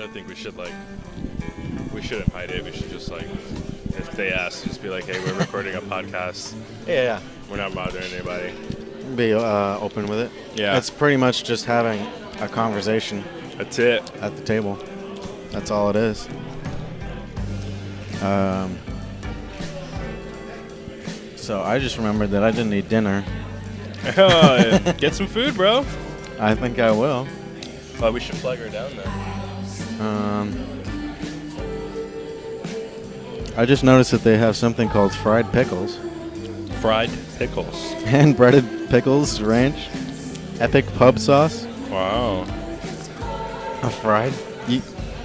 I think we shouldn't hide it. We should just if they ask, just be like, hey, we're recording a podcast. Yeah. We're not bothering anybody. Be open with it. Yeah. It's pretty much just having a conversation. That's it. At the table. That's all it is. So I just remembered that I didn't eat dinner. Get some food, bro. I think I will. Well, we should flag her down then. I just noticed that they have something called fried pickles. Fried pickles. And breaded pickles, ranch, epic pub sauce. Wow. A fried? You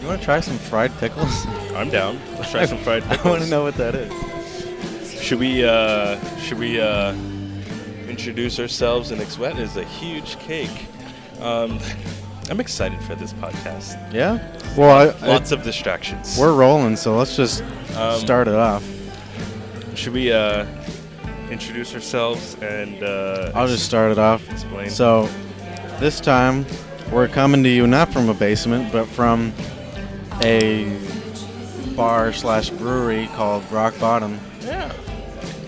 want to try some fried pickles? I'm down. Let's try some fried pickles. I want to know what that is. Should we introduce ourselves? And Exwet is a huge cake. I'm excited for this podcast. Yeah? Well, lots of distractions. We're rolling, so let's just start it off. Should we introduce ourselves and I'll just start it off. Explain. So, this time, we're coming to you not from a basement, but from a bar/brewery called Rock Bottom. Yeah.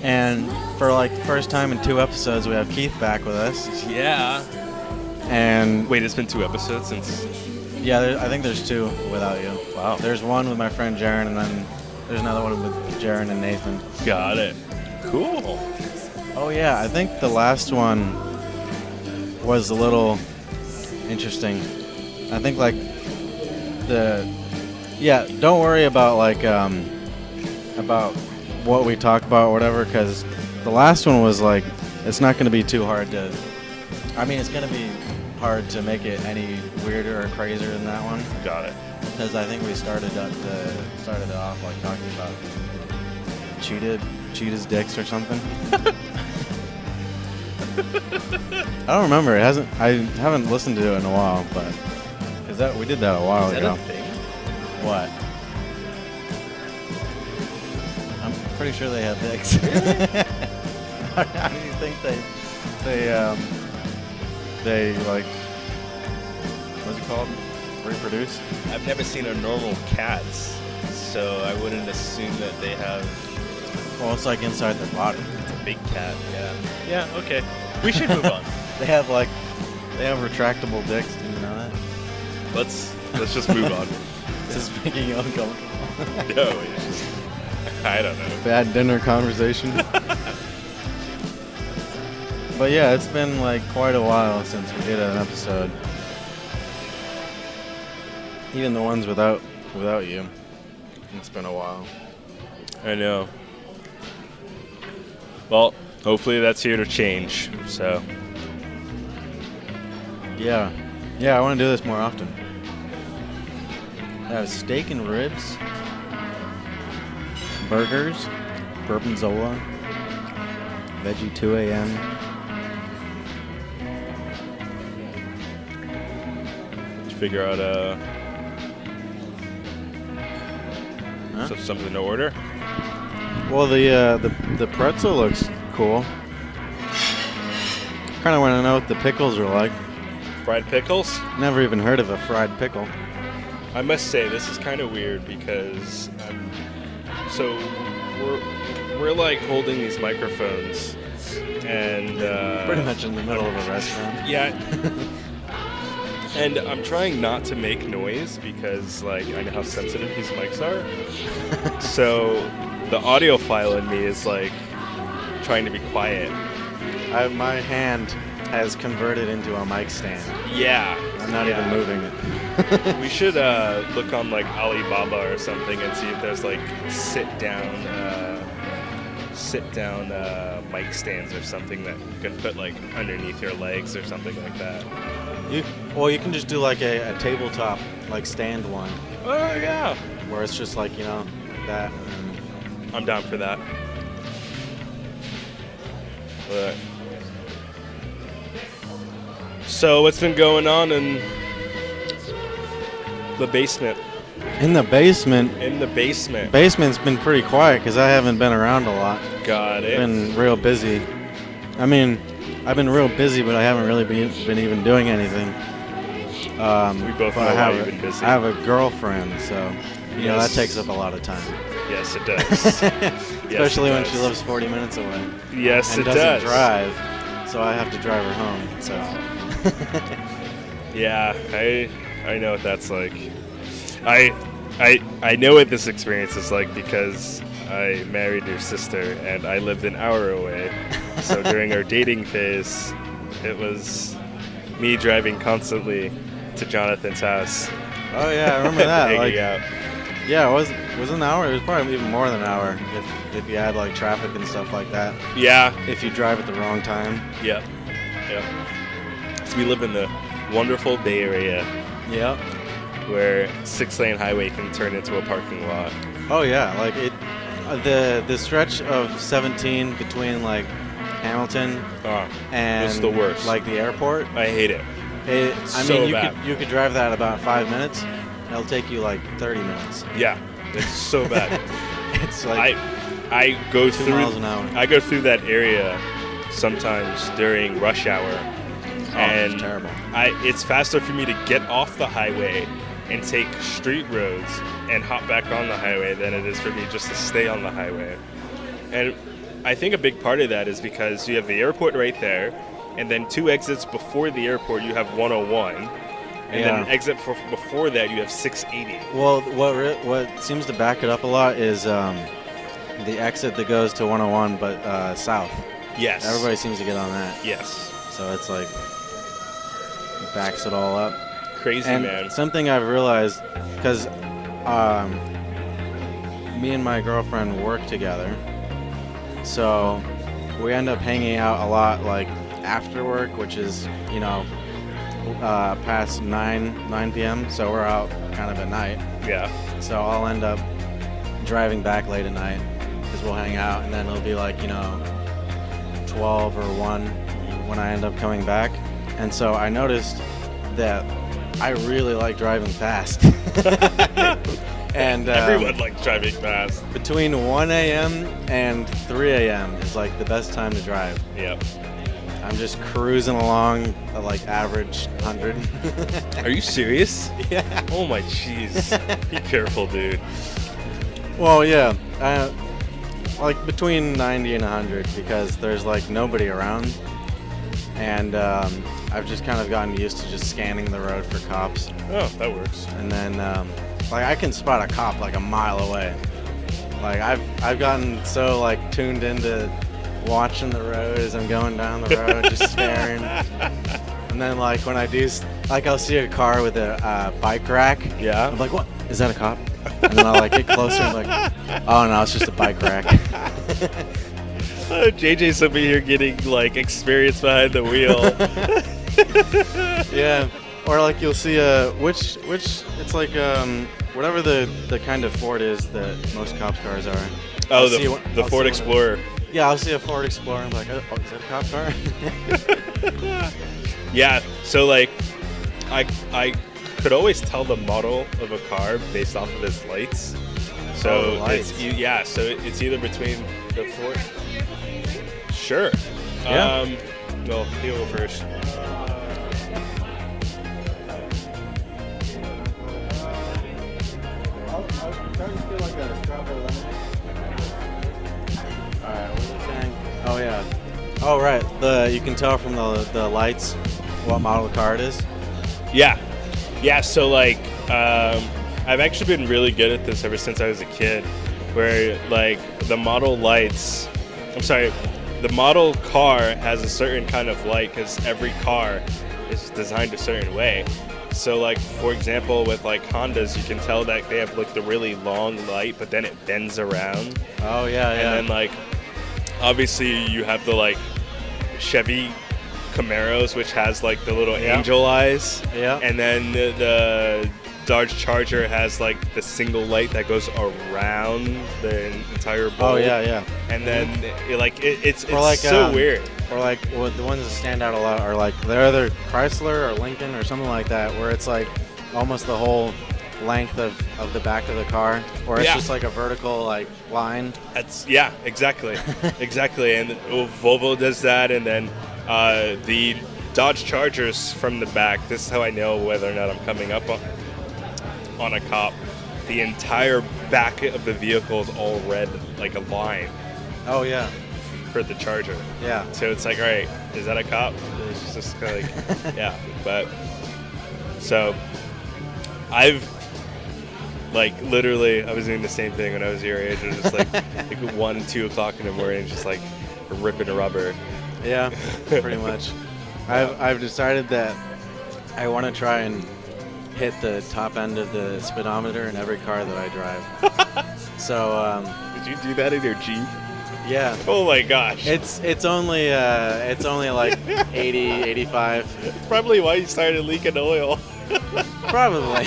And for the first time in 2 episodes, we have Keith back with us. Yeah. And wait, it's been 2 episodes since. Yeah, I think there's 2 without you. Wow. There's one with my friend Jaron, and then there's another one with Jaron and Nathan. Got it. Cool. Oh yeah, I think the last one was a little interesting. I think don't worry about about what we talk about or whatever, because the last one was it's not going to be too hard to. I mean, it's going to be hard to make it any weirder or crazier than that one. Got it. Because I think we started it off talking about cheetah's dicks or something. I don't remember. I haven't listened to it in a while, but we did that a while ago. Is that a thing? What? I'm pretty sure they have dicks. How do you think they what's it called? Reproduce? I've never seen a normal cat's, so I wouldn't assume that they have. Well, it's inside their body. It's a big cat. Yeah. Yeah. Okay. We should move on. They have retractable dicks. Do you know that? Let's just move on. This is making you uncomfortable. No, it's just, I don't know. Bad dinner conversation. But yeah, it's been quite a while since we did an episode. Even the ones without you. It's been a while. I know. Well, hopefully that's here to change. So. Yeah, I want to do this more often. I have steak and ribs, burgers, Bourbonzola, veggie 2 a.m. Did you figure out something to order? Well, the pretzel looks cool. Kind of want to know what the pickles are like. Fried pickles? Never even heard of a fried pickle. I must say, this is kind of weird because we're holding these microphones and pretty much in the middle of a restaurant. Yeah. And I'm trying not to make noise because I know how sensitive these mics are. So the audio file in me is trying to be quiet. My hand has converted into a mic stand. Yeah. I'm not even moving it. We should look on Alibaba or something and see if there's sit down mic stands or something that you can put underneath your legs or something like that. You can just do a tabletop stand one. Oh yeah. Where it's just that. I'm down for that. But so what's been going on in the basement? In the basement? In the basement. Basement's been pretty quiet because I haven't been around a lot. Got it. Been real busy. I mean, I've been real busy, but I haven't really been even doing anything. We both but know I why have you've been busy. I have a girlfriend, so you know that Yes. takes up a lot of time. Yes, it does. Especially when does. she lives 40 minutes away Yes, and it doesn't does. drive, so I have to drive her home. So Yeah, I know what that's like. I know what this experience is like because I married your sister and I lived an hour away. So during our dating phase, it was me driving constantly to Jonathan's house. oh yeah, I remember that. Hanging Like, out. yeah, it was an hour. It was probably even more than an hour if you had like traffic and stuff like that. Yeah. If you drive at the wrong time. Yep. Yep. So we live in the wonderful Bay Area Yep. where 6-lane highway can turn into a parking lot. Oh yeah, like the stretch of 17 between like Hamilton Oh, and it's the worst. like the airport. I hate it. I So mean, bad. you could drive that about 5 minutes. It'll take you like 30 minutes. Yeah, it's so bad. It's like I go 2 through miles an hour. I go through that area sometimes during rush hour, and it's terrible. It's faster for me to get off the highway and take street roads and hop back on the highway than it is for me just to stay on the highway. And I think a big part of that is because you have the airport right there, and then 2 exits before the airport you have 101, and then an exit before that you have 680. Well, what seems to back it up a lot is the exit that goes to 101, but south. Yes. Everybody seems to get on that. Yes. So it's like backs it all up. Crazy, And man. something I've realized, because me and my girlfriend work together, so we end up hanging out a lot, like after work, which is past 9 p.m. So we're out kind of at night. Yeah. So I'll end up driving back late at night because we'll hang out, and then it'll be like 12 or 1 when I end up coming back. And so I noticed that I really like driving fast. And Everyone likes driving fast. between 1 a.m. and 3 a.m. is like the best time to drive. Yep. I'm just cruising along at like average 100. Are you serious? Yeah. Oh my jeez. Be careful, dude. Well, yeah. Like between 90 and 100 because there's like nobody around. And I've just kind of gotten used to just scanning the road for cops. Oh, that works. And then like I can spot a cop like a mile away. Like I've gotten so like tuned into watching the road as I'm going down the road, just staring. And then like when I do, like I'll see a car with a bike rack. Yeah. I'm like, what? Is that a cop? And then I'll like get closer and like, oh no, it's just a bike rack. JJ's over here getting like experience behind the wheel. Yeah. Or like you'll see which it's like whatever the kind of Ford is that most cops cars are. Oh, I'll see the I'll Ford see Explorer. Yeah, I'll see a Ford Explorer and I'm like, oh, is that a cop car? Yeah. So like, I could always tell the model of a car based off of its lights. So Oh, the lights. So it's either between the Ford. Sure. Yeah. Well, you go first. I'm starting to feel like a strawberry lemonade. Alright, what was I saying? Oh yeah. Oh right. You can tell from the lights what model car it is. Yeah. Yeah, so like I've actually been really good at this ever since I was a kid, where like the model car has a certain kind of light because every car is designed a certain way. So like for example with like Hondas, you can tell that they have like the really long light, but then it bends around. Oh yeah, yeah. And then like obviously you have the like Chevy Camaros, which has like the little angel eyes. Yeah. And then the Dodge Charger has like the single light that goes around the entire bulb. Oh yeah, yeah. And then it's like, so weird. Or like the ones that stand out a lot are like they're either Chrysler or Lincoln or something like that, where it's like almost the whole length of the back of the car, or it's just like a vertical like line. Exactly. Exactly. And Volvo does that, and then the Dodge Chargers from the back. This is how I know whether or not I'm coming up on a cop. The entire back of the vehicle is all red, like a line Oh yeah. for the Charger. Yeah. So it's like, all right, is that a cop? It's just kind of like, yeah. But so I've like literally, I was doing the same thing when I was your age. It was just like 1, 2 o'clock in the morning, just like ripping rubber. Yeah, pretty much. I've decided that I want to try and hit the top end of the speedometer in every car that I drive. So Did you do that in your Jeep? yeah. Oh my gosh. It's only like 80, 85. It's probably why you started leaking oil. Probably.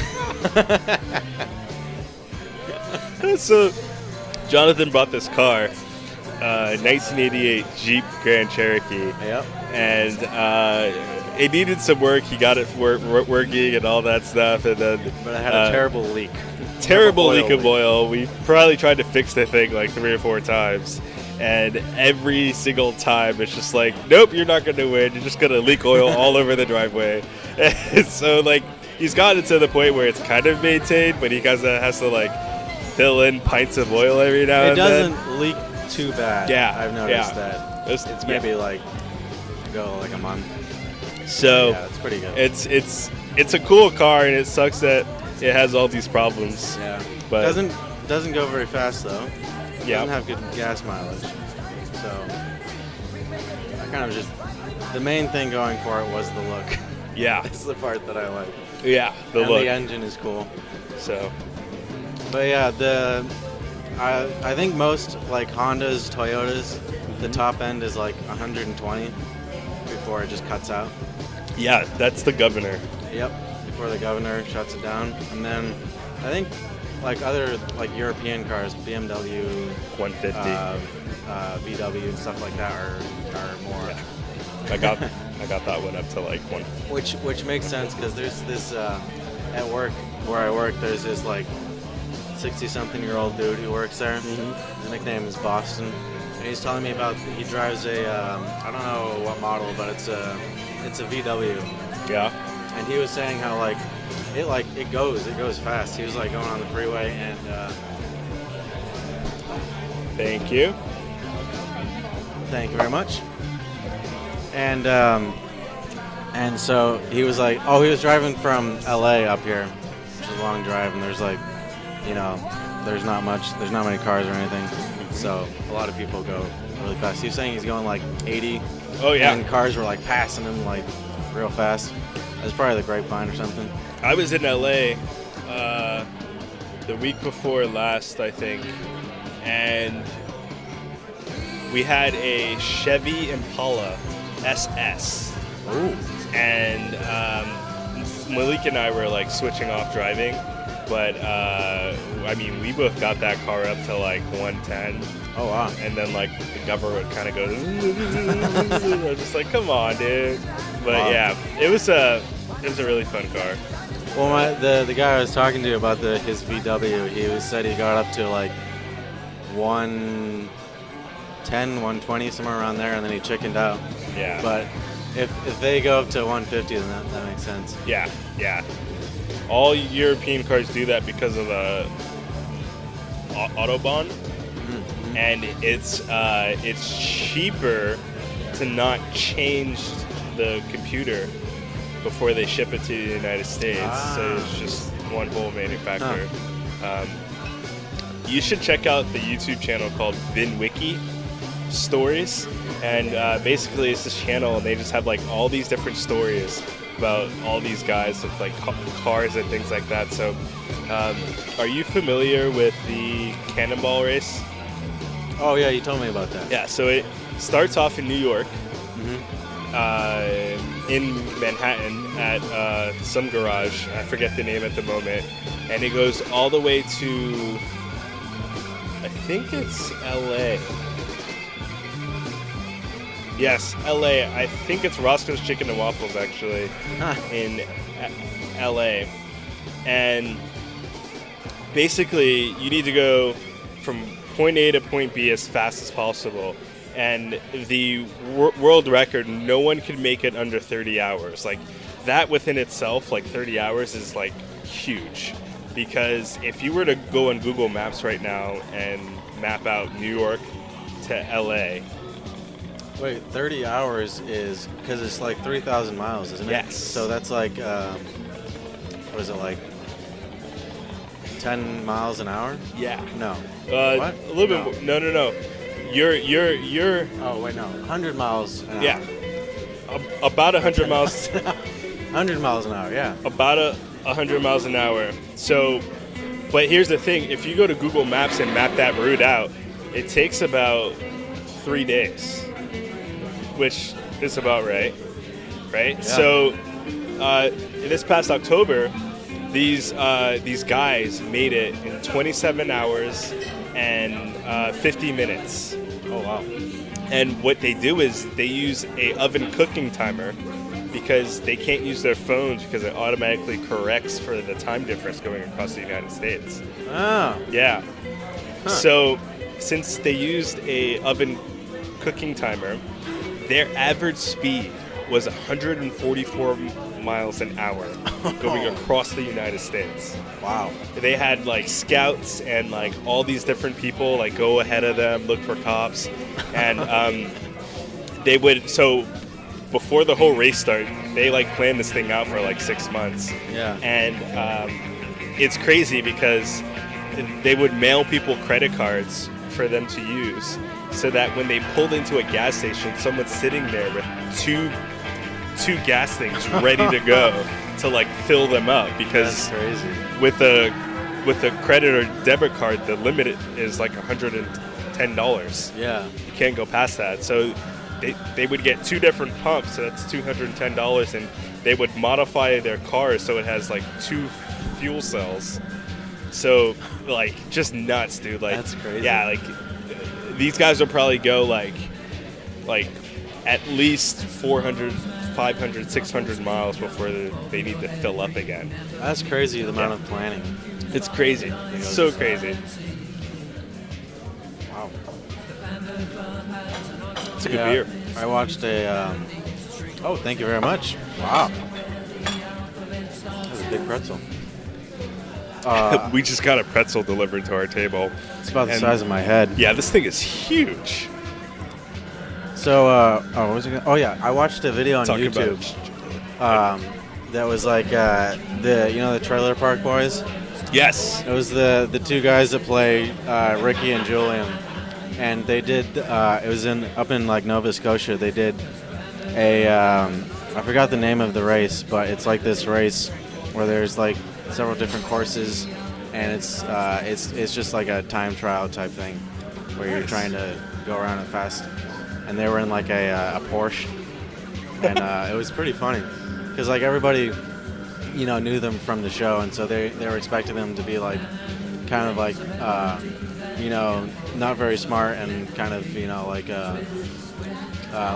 So, Jonathan bought this car, 1988 Jeep Grand Cherokee, Yep. and it needed some work. He got it working and all that stuff, and then But I had a terrible leak. terrible oil leak of leak. oil. We probably tried to fix the thing like 3 or 4 times, and every single time it's just like, nope, you're not going to win. You're just going to leak oil all over the driveway. And so like he's gotten to the point where it's kind of maintained, but he kind of has to like fill in pints of oil every now It and then. doesn't leak too bad. Yeah, I've noticed yeah. that. It's maybe like go like a month. So Yeah, it's pretty good. it's a cool car, and it sucks that it has all these problems. Yeah. But Doesn't go very fast though. Yeah. Doesn't have good gas mileage. So I kind of just the main thing going for it was the look. yeah, It's the part that I like. yeah, the and look. the engine is cool. So But yeah, I think most like Hondas, Toyotas, the top end is like 120 before it just cuts out. yeah, that's the governor. Yep. Before the governor shuts it down, and then I think like other like European cars, BMW, 150. VW, and stuff like that are more. Yeah. I got that one up to like one. Which makes sense because there's this at work where I work. There's this like 60-something-year-old dude who works there. Mm-hmm. His nickname is Boston, and he's telling me about he drives a I don't know what model, but it's a VW. Yeah. And he was saying how like it goes fast. He was like going on the freeway and Thank you. thank you very much. And so he was like, oh, he was driving from LA up here, which is a long drive, and there's like, you know, there's not many cars or anything, so a lot of people go really fast. He was saying he's going like 80. Oh yeah. And cars were like passing him like real fast. That's probably the Grapevine or something. I was in LA the week before last, I think, and we had a Chevy Impala SS. Ooh. And Malik and I were like switching off driving, but I mean, we both got that car up to like 110. Oh wow. And then like the governor would kind of go, I was just like, come on, dude. But Wow. yeah, it was a really fun car. Well, the guy I was talking to about his VW, he said he got up to like 110, 120, somewhere around there, and then he chickened out. Yeah. But if they go up to 150, then that makes sense. Yeah, yeah. All European cars do that because of the Autobahn, Mm-hmm. and it's cheaper to not change the computer before they ship it to the United States. So it's just one whole manufacturer. You should check out the YouTube channel called VinWiki Stories, and basically it's this channel, and they just have like all these different stories about all these guys with like cars and things like that. So are you familiar with the Cannonball race? Oh yeah, you told me about that. Yeah, so it starts off in New York, in Manhattan at some garage. I forget the name at the moment. And it goes all the way to, I think it's LA. Yes, LA. I think it's Roscoe's Chicken and Waffles, actually, in LA. And basically, you need to go from point A to point B as fast as possible. and the world record, no one could make it under 30 hours. Like that within itself, like 30 hours is like huge, because if you were to go on Google Maps right now and map out New York to LA. Wait, 30 hours is because it's like 3,000 miles, isn't it? Yes. So that's like, what is it, like 10 miles an hour? Yeah. No. What? A little bit more. No. You're. Oh, wait, no. 100 miles an hour. Yeah. About 100 miles. 100 miles an hour, yeah. About 100 miles an hour. So, but here's the thing. If you go to Google Maps and map that route out, it takes about 3 days, which is about right? Yeah. So, this past October, these guys made it in 27 hours and 50 minutes. Oh, wow. And what they do is they use a oven cooking timer, because they can't use their phones because it automatically corrects for the time difference going across the United States. Oh. Yeah. Huh. So since they used a oven cooking timer, their average speed was 144 miles an hour going across the United States. Wow. They had like scouts and like all these different people like go ahead of them, look for cops, and they would, so before the whole race started, they like planned this thing out for like 6 months. Yeah. And it's crazy because they would mail people credit cards for them to use, so that when they pulled into a gas station, someone's sitting there with two gas things ready to go to like fill them up, because that's crazy. With a credit or debit card, the limit is like $110. Yeah. You can't go past that. So they would get 2 different pumps, so that's $210, and they would modify their car so it has like 2 fuel cells. So like just nuts, dude. Like that's crazy. Yeah, like these guys will probably go like at least 400, 500, 600 miles before they need to fill up again. That's crazy, the amount of planning. It's crazy. It's so crazy. Wow. It's a good beer. I watched a... oh, thank you very much. Wow. That's a big pretzel. We just got a pretzel delivered to our table. It's about the size of my head. Yeah, this thing is huge. So, what was it gonna, oh yeah, I watched a video on YouTube that was like the Trailer Park Boys. Yes. It was the 2 guys that play Ricky and Julian, and they did. It was up in like Nova Scotia. They did a I forgot the name of the race, but it's like this race where there's like several different courses, and it's just like a time trial type thing where you're trying to go around it fast. And they were in like a Porsche, and it was pretty funny because like everybody, knew them from the show, and so they were expecting them to be like kind of like not very smart and kind of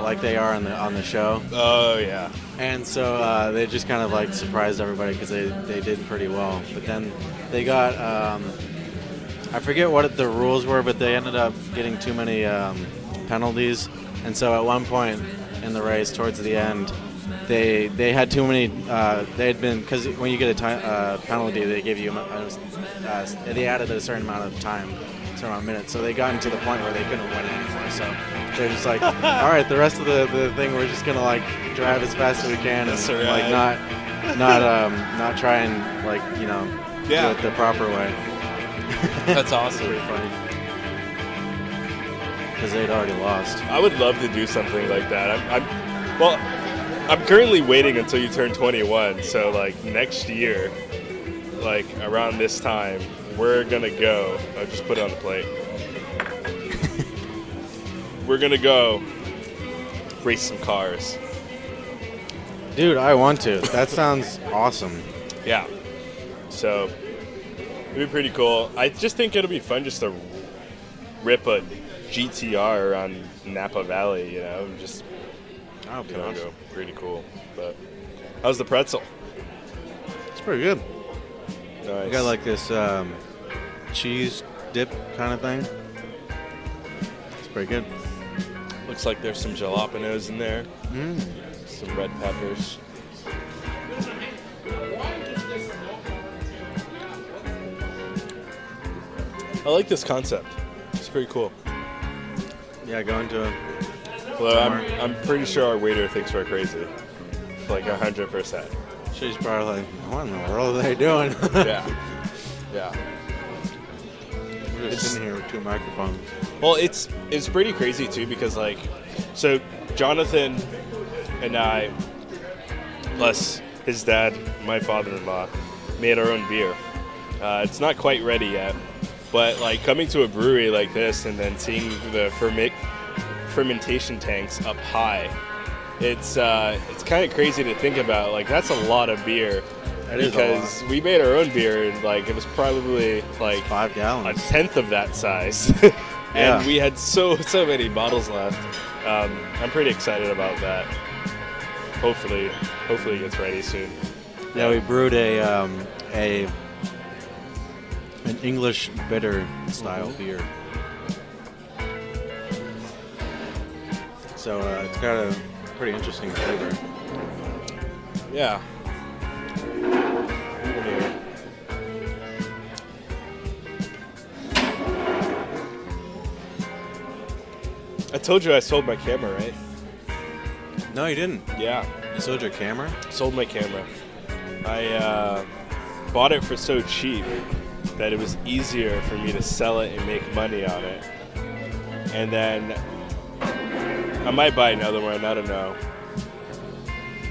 like they are on the show. Oh yeah. And so they just kind of like surprised everybody because they did pretty well. But then they got I forget what the rules were, but they ended up getting too many penalties. And so at one point in the race, towards the end, they had too many. They had been, because when you get a penalty, they give you they added a certain amount of time, a certain amount of minutes. So they got into the point where they couldn't win anymore. So they're just like, all right, the rest of the thing, we're just gonna like drive as fast as we can, and like not try and like do it the proper way. That's awesome. Pretty funny. Because they'd already lost. I would love to do something like that. I'm currently waiting until you turn 21. So like next year, like around this time, we're gonna go. I'll just put it on the plate. We're gonna go race some cars. Dude, I want to. That sounds awesome. Yeah. So it'd be pretty cool. I just think it'll be fun just to rip a GTR around Napa Valley, and just go. Pretty cool. But how's the pretzel? It's pretty good. Nice. You got like this cheese dip kind of thing. It's pretty good. Looks like there's some jalapenos in there. Some red peppers. I like this concept. It's pretty cool. Yeah, going to. Well, I'm pretty sure our waiter thinks we're crazy. Like 100%. She's probably like, what in the world are they doing? Yeah. We're just sitting here with 2 microphones. Well, it's pretty crazy too because like, so Jonathan and I, plus his dad, my father-in-law, made our own beer. It's not quite ready yet, but like coming to a brewery like this and then seeing the fermentation tanks up high, it's kind of crazy to think about. Like that's a lot of beer. Because we made our own beer and like it was probably like 5 gallons, a tenth of that size, and we had so many bottles left. I'm pretty excited about that. Hopefully it gets ready soon. Yeah, we brewed an English bitter style beer. So it's got a pretty interesting flavor. Yeah. I told you I sold my camera, right? No, you didn't. Yeah. You sold your camera? Sold my camera. I bought it for so cheap that it was easier for me to sell it and make money on it. And then I might buy another one. I don't know.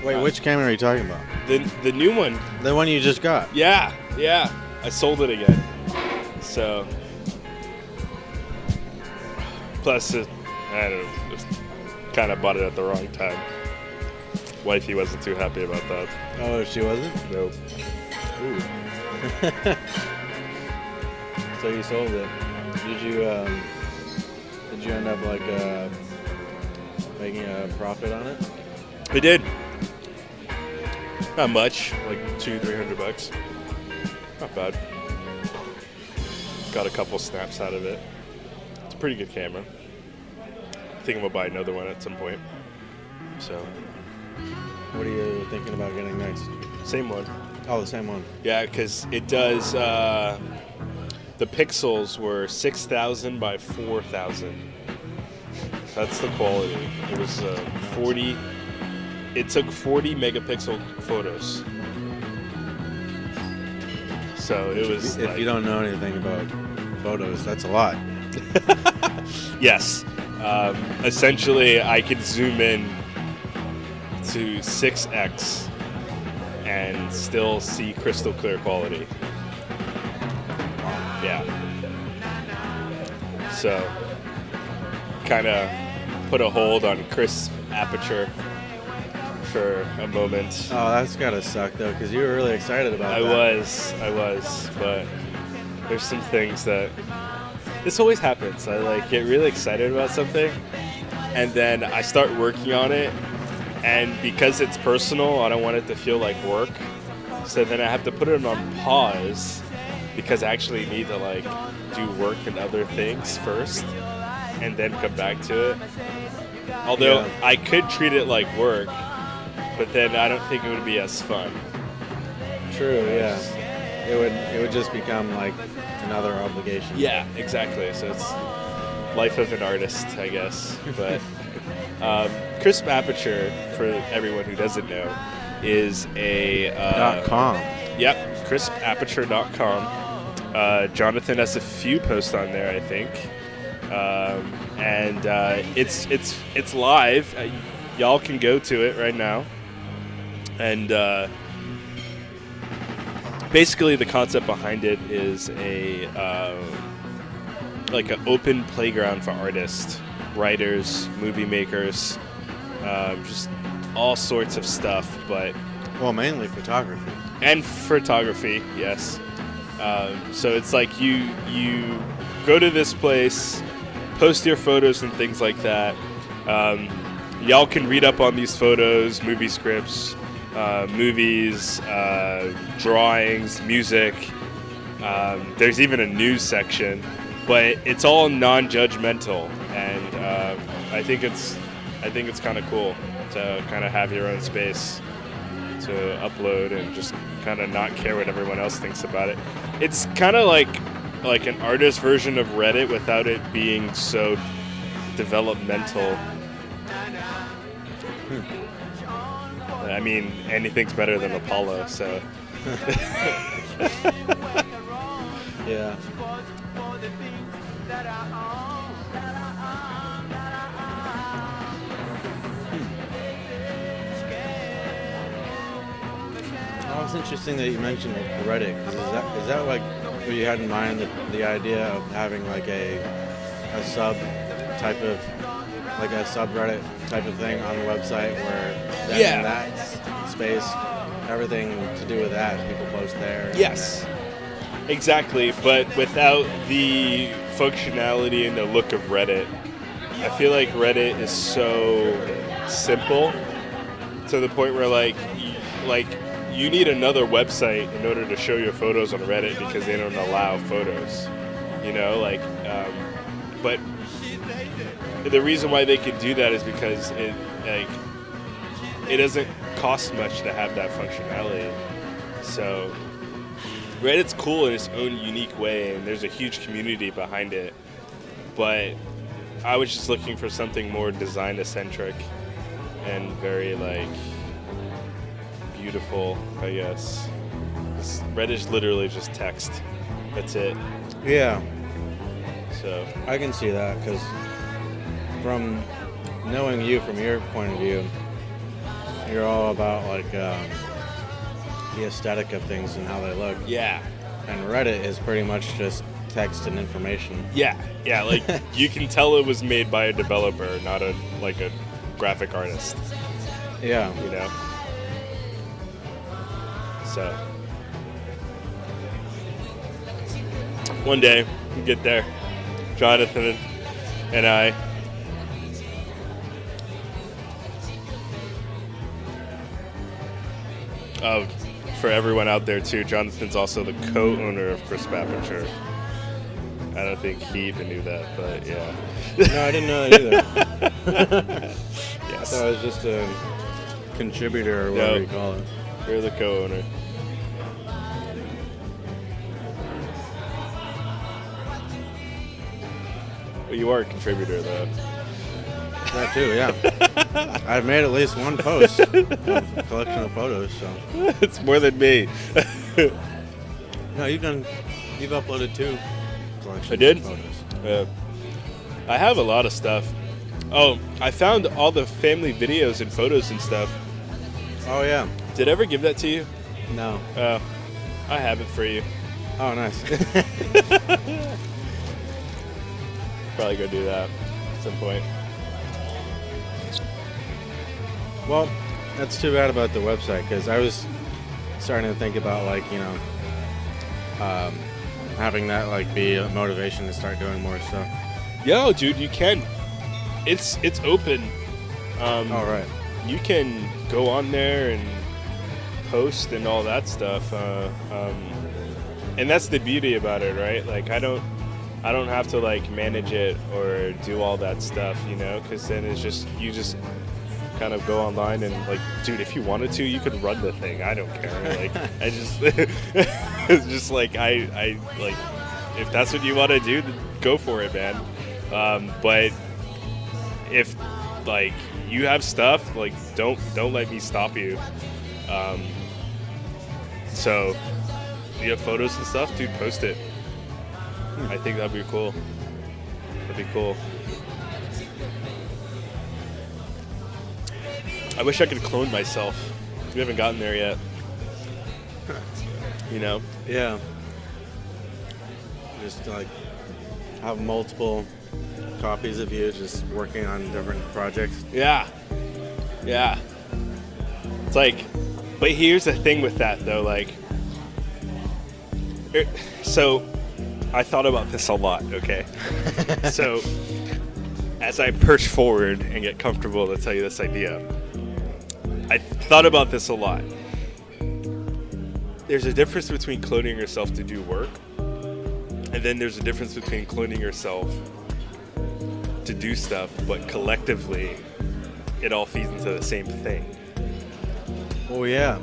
Wait, which camera are you talking about? The new one. The one you just got? Yeah. I sold it again. So, plus, I don't know, just kind of bought it at the wrong time. Wifey wasn't too happy about that. Oh, she wasn't? Nope. Ooh. So you sold it. Did you end up like making a profit on it? I did. Not much, like $200-300. Not bad. Got a couple snaps out of it. It's a pretty good camera. I think I'm gonna buy another one at some point. So. What are you thinking about getting next? Same one. Oh, the same one. Yeah, because it does. The pixels were 6,000 by 4,000. That's the quality. It was 40. It took 40 megapixel photos. So it was. If you don't know anything about photos, that's a lot. Yes. Essentially, I could zoom in to 6x and still see crystal clear quality. Yeah. So, kind of put a hold on crisp aperture for a moment. Oh, that's gotta suck though, because you were really excited about that. I was, but there's some things that this always happens. I like get really excited about something, and then I start working on it, and because it's personal, I don't want it to feel like work. So then I have to put it on pause because I actually need to like do work and other things first, and then come back to it. Although I could treat it like work, but then I don't think it would be as fun. True, yeah. It would just become like another obligation. Yeah, exactly. So it's life of an artist, I guess. But crisp aperture, for everyone who doesn't know, is a .com. Yep, crispaperture.com. Jonathan has a few posts on there, I think, and it's live. Y'all can go to it right now, and basically the concept behind it is a like an open playground for artists, writers, movie makers, just all sorts of stuff, but mainly photography. And photography, yes. So it's like you go to this place, post your photos and things like that. Y'all can read up on these photos, movie scripts, movies, drawings, music. There's even a news section, but it's all non-judgmental, and I think it's kind of cool to kind of have your own space to upload and just kind of not care what everyone else thinks about it. It's kind of like an artist version of Reddit without it being so developmental. I mean, anything's better than Apollo, so. Yeah. Oh, it's interesting that you mentioned Reddit. 'Cause is that like what you had in mind, the idea of having like a sub type of, like a subreddit type of thing on the website where then in that space, everything to do with that, people post there. Yes, exactly, but without the functionality and the look of Reddit. I feel like Reddit is so simple to the point where like you need another website in order to show your photos on Reddit because they don't allow photos, but the reason why they can do that is because it doesn't cost much to have that functionality. So Reddit's cool in its own unique way, and there's a huge community behind it, but I was just looking for something more design-eccentric and very beautiful, I guess. Reddit's literally just text. That's it. Yeah. So I can see that, because from knowing you from your point of view, you're all about the aesthetic of things and how they look. yeah. And Reddit is pretty much just text and information. Yeah, you can tell it was made by a developer, not a graphic artist, Yeah. So one day we'll get there, Jonathan and I. For everyone out there too, Jonathan's also the co-owner of Crisp Aperture. I don't think he even knew that, but yeah. No, I didn't know that either. Yes. I thought I was just a contributor or whatever you call it. You're the co-owner. Well, you are a contributor, though. That too, yeah. I've made at least one post of a collection of photos, so. It's more than me. No, you've uploaded 2 collections I did? of photos. Yeah. I have a lot of stuff. Oh, I found all the family videos and photos and stuff. Oh, yeah. Did I ever give that to you? No. Oh, I have it for you. Oh, nice. Probably go do that at some point. Well, that's too bad about the website, because I was starting to think about having that be a motivation to start doing more stuff. Yo, dude, you can. It's open. All right. You can go on there and post and all that stuff. And that's the beauty about it, right? I don't have to manage it or do all that stuff, because then it's just you just kind of go online and dude, if you wanted to, you could run the thing. I don't care. I just it's just I if that's what you want to do, then go for it, man. But if you have stuff, don't let me stop you. So you have photos and stuff, dude, post it. I think that'd be cool. That'd be cool. I wish I could clone myself. We haven't gotten there yet. Yeah. Just have multiple copies of you just working on different projects. Yeah. It's but here's the thing with that though, so I thought about this a lot, okay? So as I perch forward and get comfortable to tell you this idea, I thought about this a lot. There's a difference between cloning yourself to do work, and then there's a difference between cloning yourself to do stuff, but collectively, it all feeds into the same thing. Well, yeah,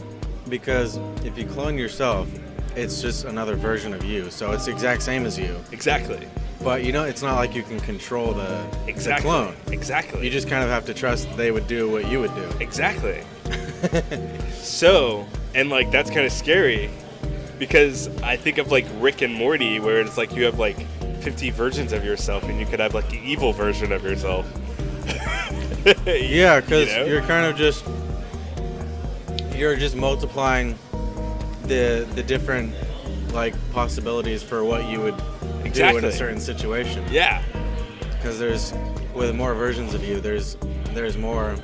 because if you clone yourself, it's just another version of you. So it's the exact same as you. Exactly. But it's not like you can control the clone. Exactly. You just kind of have to trust they would do what you would do. Exactly. So, and like that's kind of scary because I think of like Rick and Morty, where it's like you have like 50 versions of yourself, and you could have like the evil version of yourself. Yeah, because you're kind of just multiplying the different like possibilities for what you would do in a certain situation. Yeah. Because with more versions of you, there's more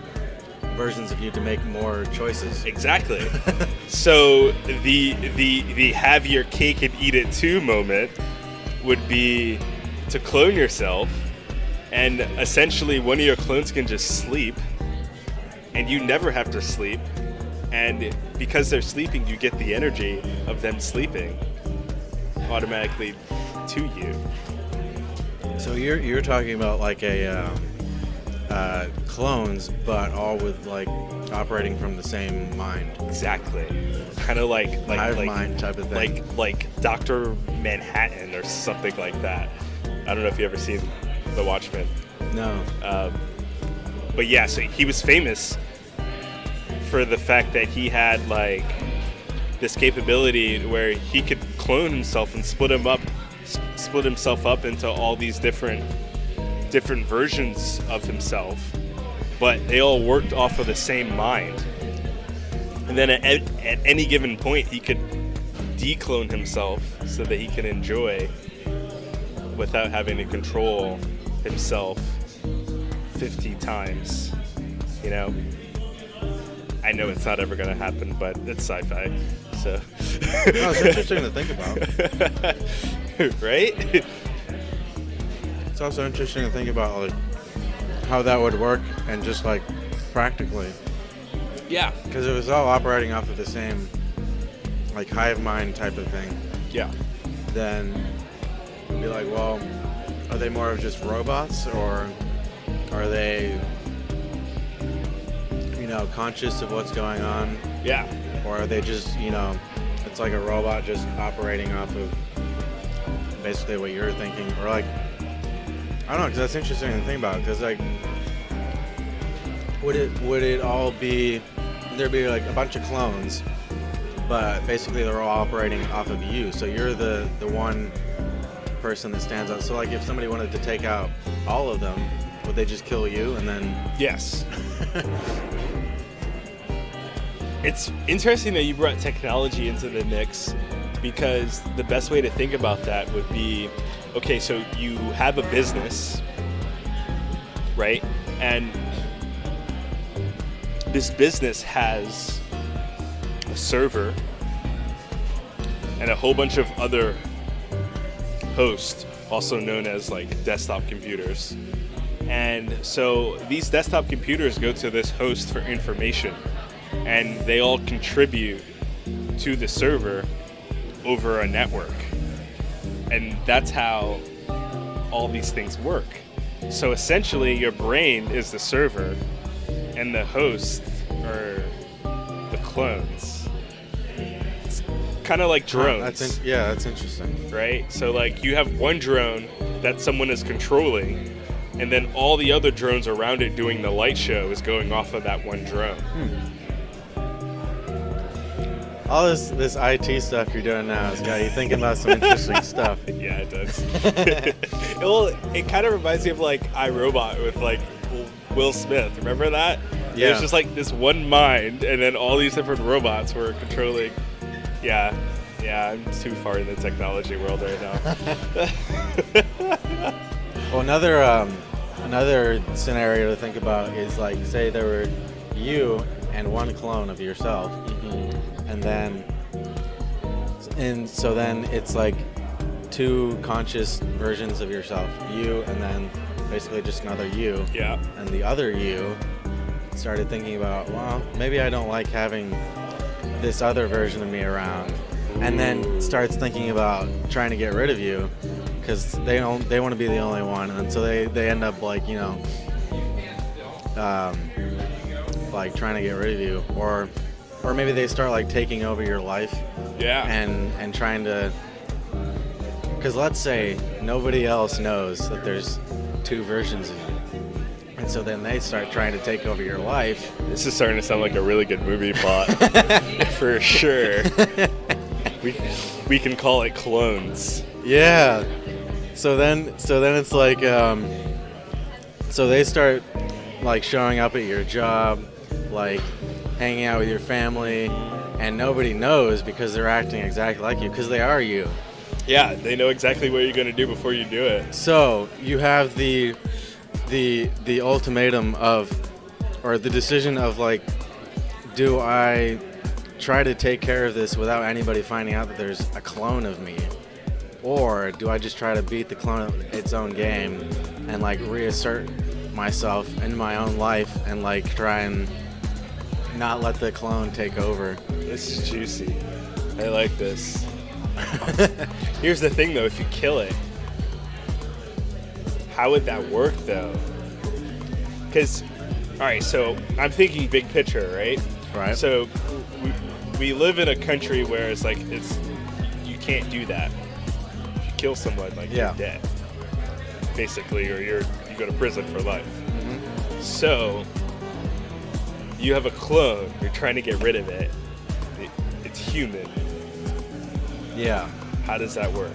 versions of you to make more choices. Exactly. So the have your cake and eat it too moment would be to clone yourself, and essentially one of your clones can just sleep, and you never have to sleep, and because they're sleeping, you get the energy of them sleeping automatically to you. So you're talking about like a clones, but all with like operating from the same mind. Exactly. Kind of like hive mind type of thing. Like Dr. Manhattan or something like that. I don't know if you ever seen The Watchmen. No. But yeah, so he was famous for the fact that he had like this capability where he could clone himself and split himself up into all these different versions of himself, but they all worked off of the same mind. And then at any given point, he could declone himself so that he can enjoy without having to control himself 50 times. I know it's not ever going to happen, but it's sci-fi, so. It's interesting to think about. Right? It's also interesting to think about like how that would work and just like practically. Yeah. Because it was all operating off of the same like hive mind type of thing. Yeah. Then it'd be like, well, are they more of just robots, or are they, conscious of what's going on? Yeah. Or are they just, it's like a robot just operating off of basically what you're thinking? Or like, I don't know, because that's interesting to think about. Because like, would it all be, there'd be like a bunch of clones, but basically they're all operating off of you. So you're the one person that stands out. So like, if somebody wanted to take out all of them, would they just kill you and then? Yes. It's interesting that you brought technology into the mix, because the best way to think about that would be, okay, so you have a business, right? And this business has a server and a whole bunch of other hosts, also known as like desktop computers. And so these desktop computers go to this host for information, and they all contribute to the server over a network. And that's how all these things work. So essentially your brain is the server and the hosts are the clones. It's kind of like drones. That's interesting. Right? So like you have one drone that someone is controlling, and then all the other drones around it doing the light show is going off of that one drone. All this IT stuff you're doing now has got you thinking about some interesting stuff. Yeah, it does. Well, it kind of reminds me of like iRobot with like Will Smith. Remember that? Yeah. There's just like this one mind, and then all these different robots were controlling. Yeah, I'm too far in the technology world right now. Well, another scenario to think about is like, say there were you and one clone of yourself, and so then it's like two conscious versions of yourself, you and then basically just another you. Yeah. And the other you started thinking about, well, maybe I don't like having this other version of me around. And then starts thinking about trying to get rid of you, because they want to be the only one, and so they end up like like trying to get rid of you, or maybe they start like taking over your life. Yeah. And trying to, because let's say nobody else knows that there's two versions of you, and so then they start trying to take over your life. This is starting to sound like a really good movie plot. For sure. We can call it Clones. Yeah. So then it's like, so they start like showing up at your job, like hanging out with your family, and nobody knows because they're acting exactly like you, because they are you. Yeah, they know exactly what you're going to do before you do it. So you have the ultimatum of, or the decision of like, do I try to take care of this without anybody finding out that there's a clone of me, or do I just try to beat the clone at its own game and like reassert myself in my own life and like try and not let the clone take over? This is juicy. I like this. Here's the thing though, if you kill it, how would that work though? Because, alright, so I'm thinking big picture, right? Right. So we live in a country where it's like, you can't do that. If you kill someone, like you're dead. Basically, or you go to prison for life. Mm-hmm. So you have a clone, you're trying to get rid of it. It's human. Yeah. How does that work?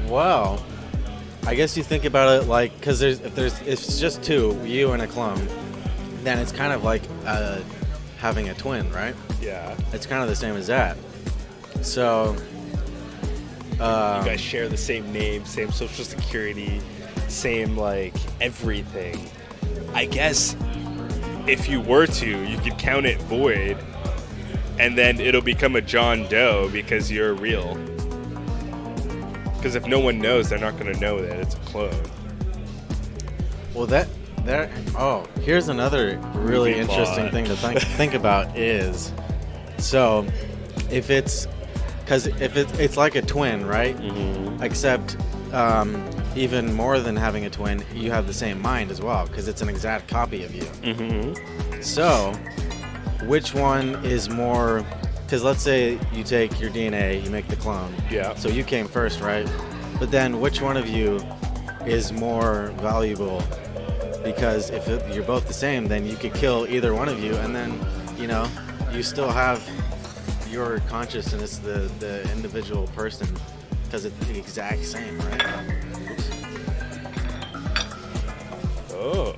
Well, I guess you think about it like, because if it's just two, you and a clone, then it's kind of like having a twin, right? Yeah. It's kind of the same as that. So you guys share the same name, same social security, same like everything. I guess if you were to, you could count it void, and then it'll become a John Doe because you're real. Because if no one knows, they're not going to know that it's a clone. Well, here's another really interesting thing to think about is, so if it's like a twin, right? Mm-hmm. Except even more than having a twin, you have the same mind as well, because it's an exact copy of you. Mm-hmm. So which one is more, because let's say you take your DNA, you make the clone. Yeah. So you came first, right? But then which one of you is more valuable? Because if you're both the same, then you could kill either one of you, and then, you still have your consciousness, the individual person, because it's the exact same, right? Oh.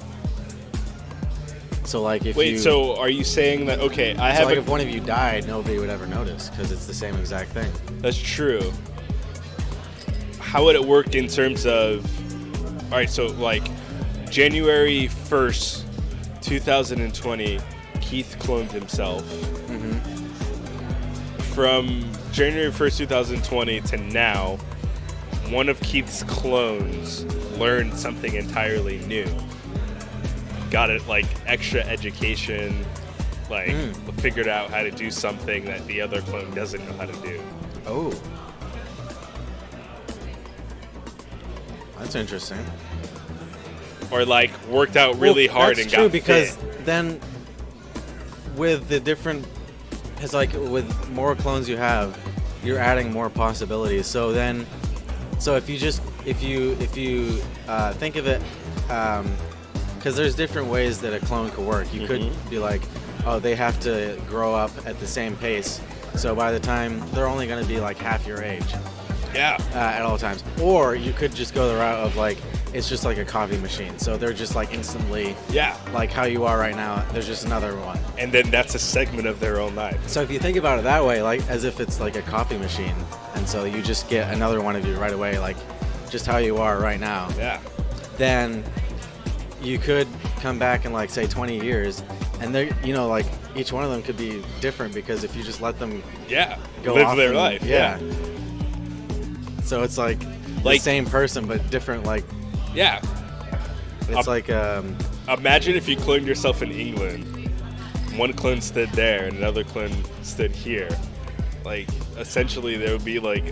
So like if Wait, so are you saying that, okay, if one of you died, nobody would ever notice because it's the same exact thing. That's true. How would it work in terms of, all right, so like January 1st, 2020, Keith cloned himself. Mm-hmm. From January 1st, 2020 to now, one of Keith's clones learned something entirely new. Got it, like extra education, like figured out how to do something that the other clone doesn't know how to do. Oh. That's interesting. Or like worked out really hard and got true, because fit. Then with the different, it's like with more clones you have, you're adding more possibilities. So if you think of it, because there's different ways that a clone could work. You could be like, oh, they have to grow up at the same pace, so by the time they're only going to be like half your age. Yeah. At all times. Or you could just go the route of like, it's just like a copy machine. So they're just like instantly, like how you are right now, there's just another one. And then that's a segment of their own life. So if you think about it that way, like as if it's like a copy machine, and so you just get another one of you right away, like just how you are right now. Yeah. Then you could come back in like say 20 years, and they're, like each one of them could be different, because if you just let them go live off their life. Yeah. So it's like the same person but different, like it's like imagine if you cloned yourself in England. One clone stood there and another clone stood here. Like essentially there would be like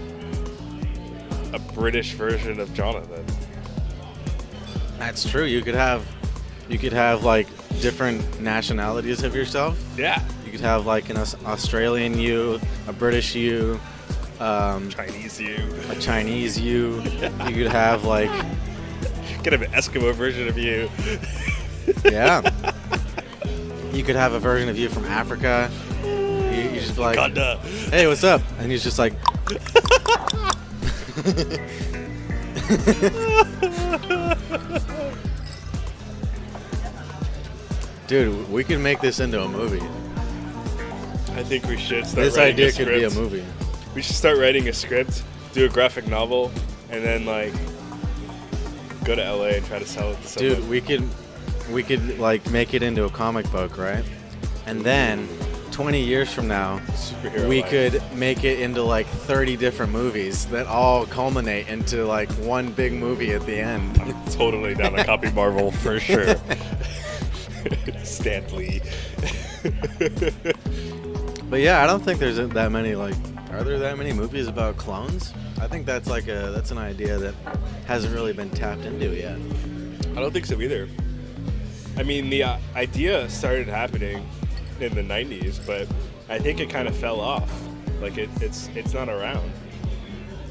a British version of Jonathan. That's true. You could have like different nationalities of yourself. Yeah. You could have like an Australian you, a British you, Chinese you. a Chinese you. You could have like You could have an Eskimo version of you. yeah. You could have a version of you from Africa. You just be like, Wakanda. hey, what's up? And he's just like, dude, we could make this into a movie. I think we should start This writing idea a could script. be a movie. We should start writing a script, do a graphic novel, and then like go to LA and try to sell it to someone. Dude, we could like make it into a comic book, right? And then 20 years from now, Superhero we life. could make it into like 30 different movies that all culminate into like one big movie at the end. I'm totally down to copy Marvel for sure. Stan Lee. But yeah, I don't think there's that many like. Are there that many movies about clones? I think that's an idea that hasn't really been tapped into yet. I don't think so either. I mean, the idea started happening in the 90s, but I think it kind of fell off. Like it's not around.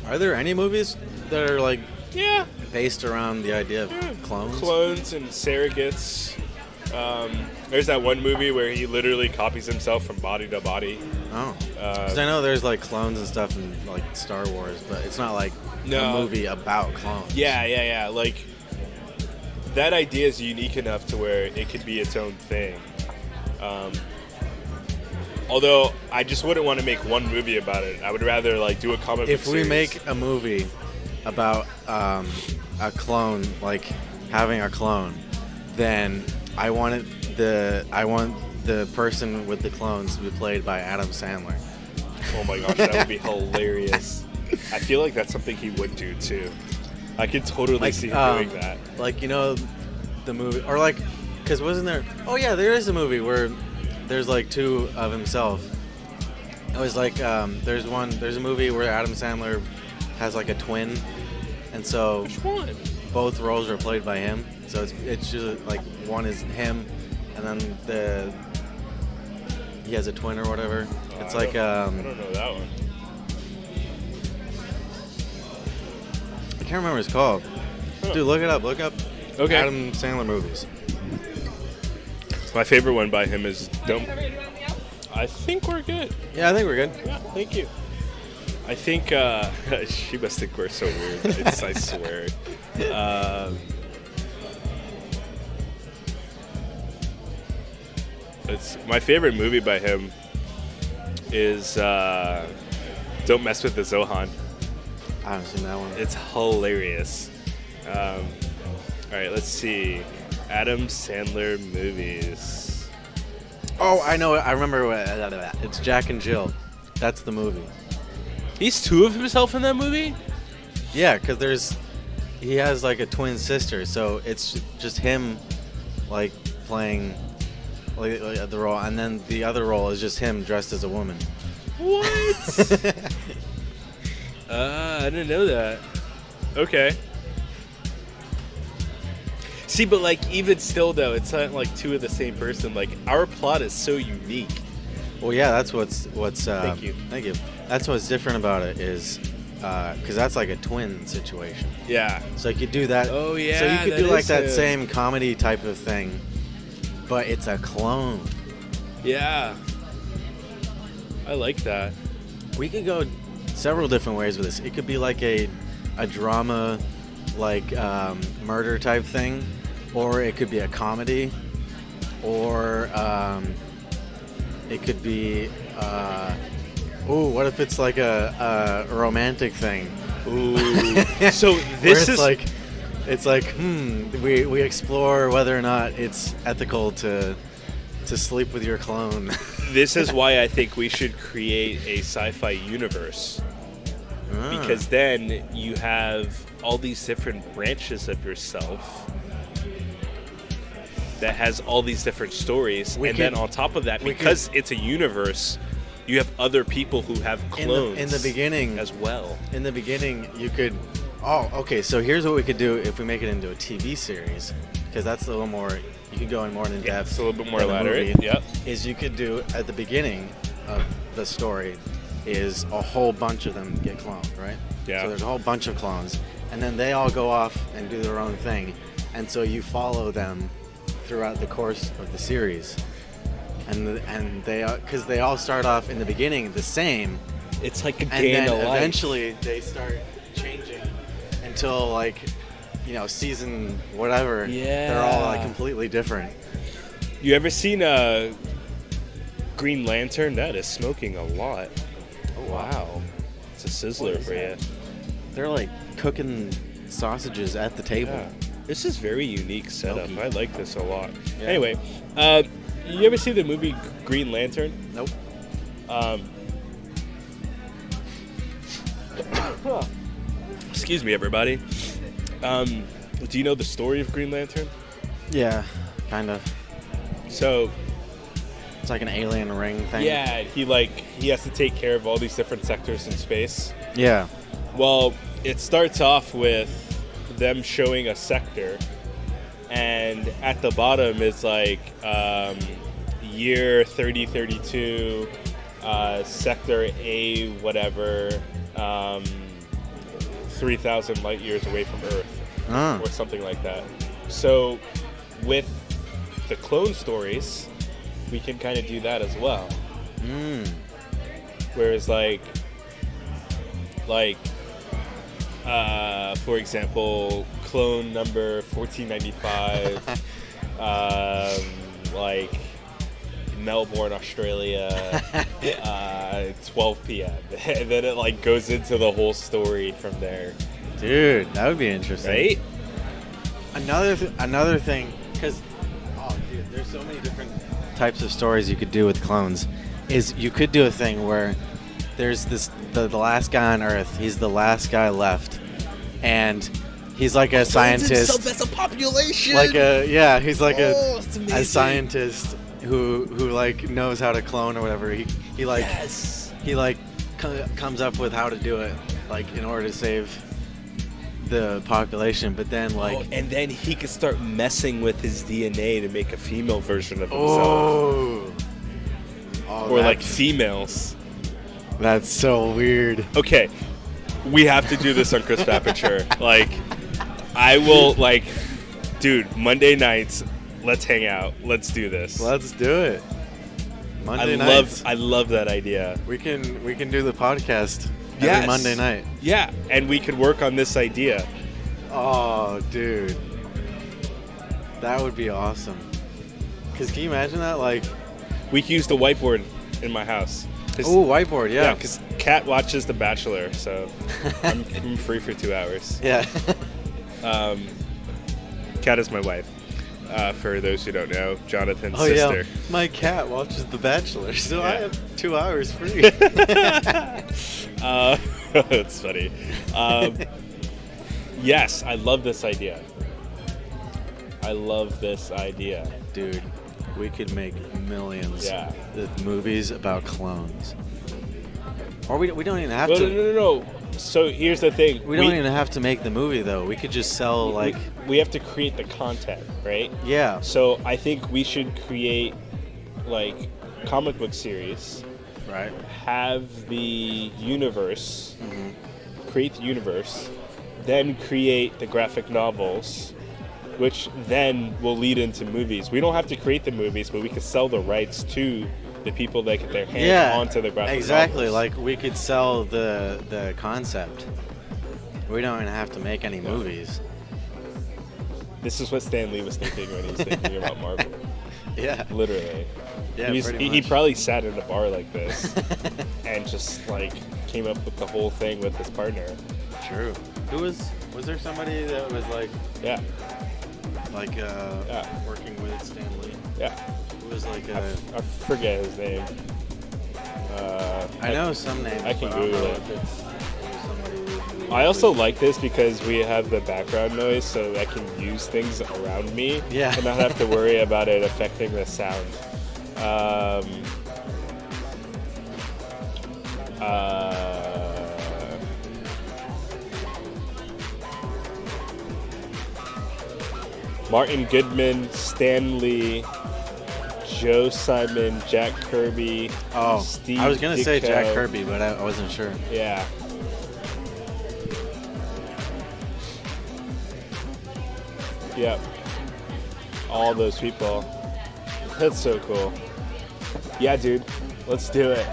Are there any movies that are like Yeah. based around the idea of clones? Clones and surrogates. There's that one movie where he literally copies himself from body to body. Oh, because I know there's like clones and stuff in like Star Wars, but it's not like No. a movie about clones. Yeah. Like, that idea is unique enough to where it could be its own thing. Although, I just wouldn't want to make one movie about it. I would rather, like, do a comic book If we series. make a movie about a clone, like having a clone, then I want the person with the clones to be played by Adam Sandler. Oh my gosh, that would be hilarious. I feel like that's something he would do, too. I could totally see him doing that. Like, you know, the movie, or like, because wasn't there? Oh yeah, there is a movie where there's like two of himself. It was like there's a movie where Adam Sandler has like a twin, and so Which one? both roles are played by him. So it's just like one is him, and then he has a twin or whatever. It's like I don't know that one. I can't remember what it's called. Huh. Dude, look it up. Look up Okay. Adam Sandler movies. My favorite one by him is Don't. I think we're good. Yeah, I think we're good. Yeah, thank you. I think she must think we're so weird. I swear. It's my favorite movie by him is Don't Mess with the Zohan. I haven't seen that one. It's hilarious. All right, let's see. Adam Sandler movies. Oh, I know. I remember what. It's Jack and Jill. That's the movie. He's two of himself in that movie? Yeah, because he has like a twin sister, so it's just him, like playing like the role, and then the other role is just him dressed as a woman. What? I didn't know that. Okay. See, but like even still though, it's not like two of the same person. Like our plot is so unique. Well, yeah, that's what's. Thank you. Thank you. That's what's different about it is, because that's like a twin situation. Yeah. So you could do that. Oh, yeah, So you could that do like is that it. same comedy type of thing, but it's a clone. Yeah. I like that. We could go several different ways with this. It could be like a drama, like murder type thing, or it could be a comedy, or it could be. What if it's like a romantic thing? Ooh. So Where this is it's like we explore whether or not it's ethical to sleep with your clone. this is why I think we should create a sci-fi universe. Because then you have all these different branches of yourself that has all these different stories. Then on top of that, because it's a universe, you have other people who have clones in the beginning as well. In the beginning, you could. Oh, okay. So here's what we could do if we make it into a TV series, because that's a little more. You could go in more in depth. It's a little bit more than a elaborate. movie, Yep. Is you could do at the beginning of the story, is a whole bunch of them get cloned, right? Yeah. So there's a whole bunch of clones, and then they all go off and do their own thing, and so you follow them throughout the course of the series, and they because they all start off in the beginning the same. It's like a And day in then a life. eventually they start changing until like, season whatever. Yeah. They're all like completely different. You ever seen Green Lantern? That is smoking a lot. Oh, Wow. It's a sizzler What is for you. that? They're like cooking sausages at the table. Yeah. This is very unique setup. Smoky. I like this a lot. Yeah. Anyway, you ever see the movie Green Lantern? Nope. Excuse me, everybody. Do you know the story of Green Lantern? Yeah, kind of. So, It's like an alien ring thing. yeah, he has to take care of all these different sectors in space. Yeah. Well, it starts off with them showing a sector, and at the bottom is like year 3032, sector A, whatever, 3,000 light years away from Earth, or something like that. So, with the clone stories, we can kind of do that as well. Whereas, for example, clone number 1495, Melbourne, Australia, 12 p.m. And then it goes into the whole story from there. Dude, that would be interesting. Right? Another thing, because there's so many different types of stories you could do with clones. Is you could do a thing where there's the last guy on Earth. He's the last guy left, and he's like a scientist. That's a population. He's like it's a amazing. scientist who knows how to clone or whatever. He comes up with how to do it in order to save the population, but then and then he could start messing with his DNA to make a female version of himself. Or females. That's so weird. Okay, we have to do this on Crisp Aperture. I will dude, Monday nights, let's hang out. Let's do this. Let's do it. Monday nights. I love that idea. We can do the podcast every Yes. Monday night. Yeah, and we could work on this idea. Oh, dude. That would be awesome. Because can you imagine that? We could use the whiteboard in my house. Oh, whiteboard, yeah. Yeah, because Kat watches The Bachelor, so I'm free for 2 hours. Yeah. Kat is my wife. For those who don't know, Jonathan's Oh, sister. yeah. My cat watches The Bachelor, so I Yeah. have 2 hours free. That's funny. Yes, I love this idea. Dude, we could make millions Yeah. with movies about clones. Or we don't even have Well, to. no. So here's the thing. We don't even have to make the movie, though. We could just sell, we have to create the content, right? Yeah. So I think we should create, comic book series. Right. Have the universe, create the universe, then create the graphic novels, which then will lead into movies. We don't have to create the movies, but we could sell the rights to the people that get their hands onto the graphic exactly. novels. We could sell the concept. We don't even have to make any movies. This is what Stan Lee was thinking when he was thinking about Marvel. Yeah. Literally. Yeah, He probably sat in a bar like this and just came up with the whole thing with his partner. True. Was there somebody that was Yeah. working with Stan Lee? Yeah. Who was I forget his name. I know some names. I can but don't Google know it. if it's somebody who I also like this because we have the background noise, so I can use things around me Yeah. and not have to worry about it affecting the sound. Martin Goodman, Stan Lee, Joe Simon, Jack Kirby. Oh, Steve I was gonna say Ditko. Jack Kirby, but I wasn't sure. Yeah. Yep. All those people. That's so cool. Yeah, dude. Let's do it.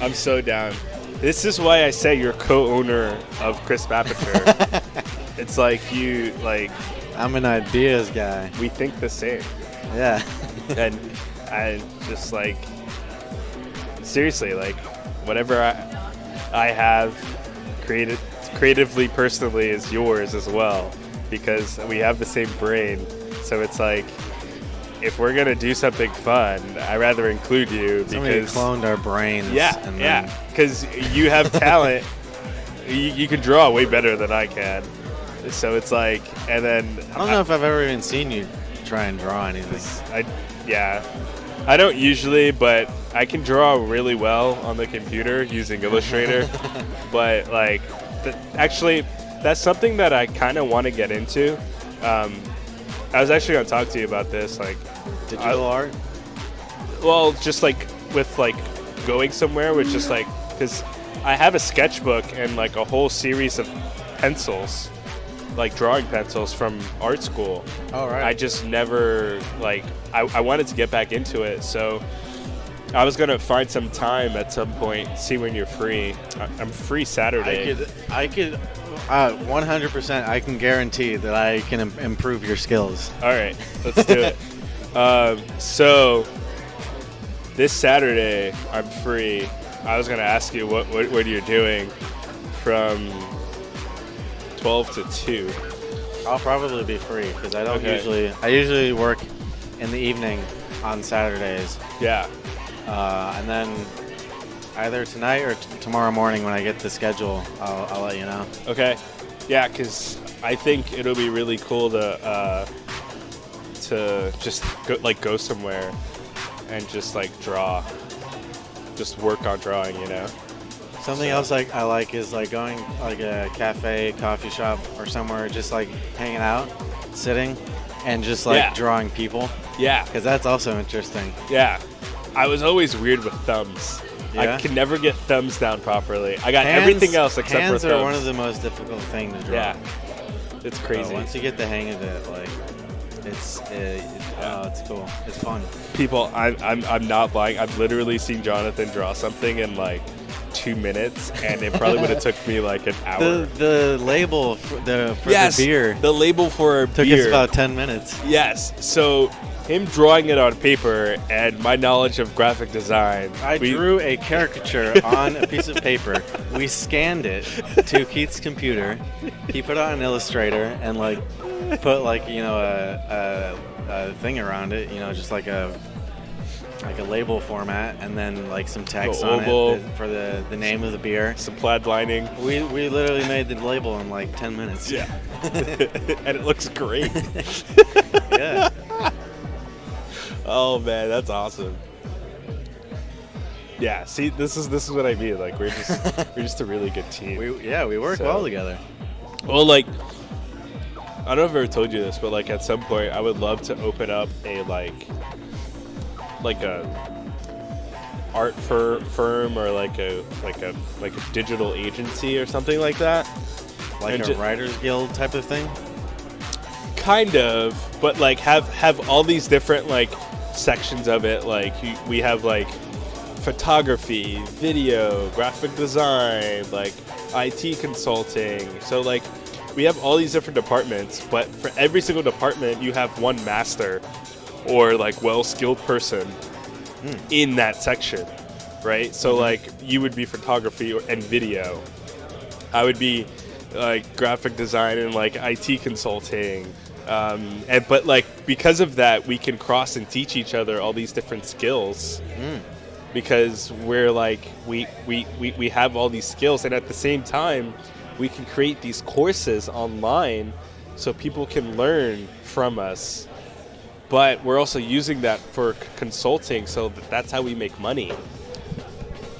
I'm so down. This is why I say you're co-owner of Crisp Aperture. It's like you, like, I'm an ideas guy. we think the same. Yeah. And I just, like, seriously, like, whatever I have creatively, personally, is yours as well, because we have the same brain. So it's like, if we're gonna do something fun, I'd rather include you. Somebody because cloned our brains. yeah, and yeah, then- because you have talent. You can draw way better than I can. So it's like, and then I don't know if I've ever even seen you try and draw anything. I don't usually, but I can draw really well on the computer using Illustrator. But like, actually, that's something that I kind of want to get into. I was actually gonna talk to you about this, like Digital art? well, just like with like going somewhere with just like, because I have a sketchbook and like a whole series of pencils, like drawing pencils from art school. Oh, right. I just never, like, I wanted to get back into it, so I was gonna find some time at some point, see when you're free. I'm free Saturday. I could 100%, I can guarantee that I can improve your skills. All right, let's do it. So this Saturday, I'm free. I was gonna ask you what you're doing from 12 to 2. I'll probably be free because I don't Okay. I usually work in the evening on Saturdays. Yeah. And then either tonight or tomorrow morning when I get the schedule, I'll let you know. Okay. Yeah, because I think it'll be really cool to just go somewhere and just like draw, just work on drawing, you know. Something else like I like is like going like a cafe, coffee shop, or somewhere just like hanging out, sitting, and just like Yeah. drawing people Yeah. because that's also interesting. Yeah. I was always weird with thumbs. Yeah? I could never get thumbs down properly. I got everything else except for hands thumbs. are one of the most difficult thing to draw. Yeah. It's So crazy. once you get the hang of it, like it's cool. It's fun. People, I'm not lying. I've literally seen Jonathan draw something in like 2 minutes, and it probably would have took me like an hour. The label for the beer the label for our took beer. us about 10 minutes. Yes. So him drawing it on paper and my knowledge of graphic design. I drew a caricature on a piece of paper. We scanned it to Keith's computer. He put it on Illustrator and like put like a thing around it, just like a label format, and then like some text on oval. it for the name of the beer. Some plaid lining. We literally made the label in like 10 minutes. Yeah. And it looks great. Yeah. Oh man, that's awesome. Yeah, see, this is what I mean. Like we're just a really good team. We work So- well together. Well, like, I don't know if I've ever told you this, but like at some point I would love to open up a like a art firm or like a digital agency or something like that. Like And a Writers Guild type of thing. Kind of, but like have all these different like sections of it. Like we have like photography, video, graphic design, like IT consulting. So like we have all these different departments, but for every single department you have one master or like well-skilled person in that section, right? So like you would be photography and video. I would be like graphic design and like IT consulting. But like because of that, we can cross and teach each other all these different skills because we're like we have all these skills, and at the same time we can create these courses online so people can learn from us. But we're also using that for consulting, so that's how we make money.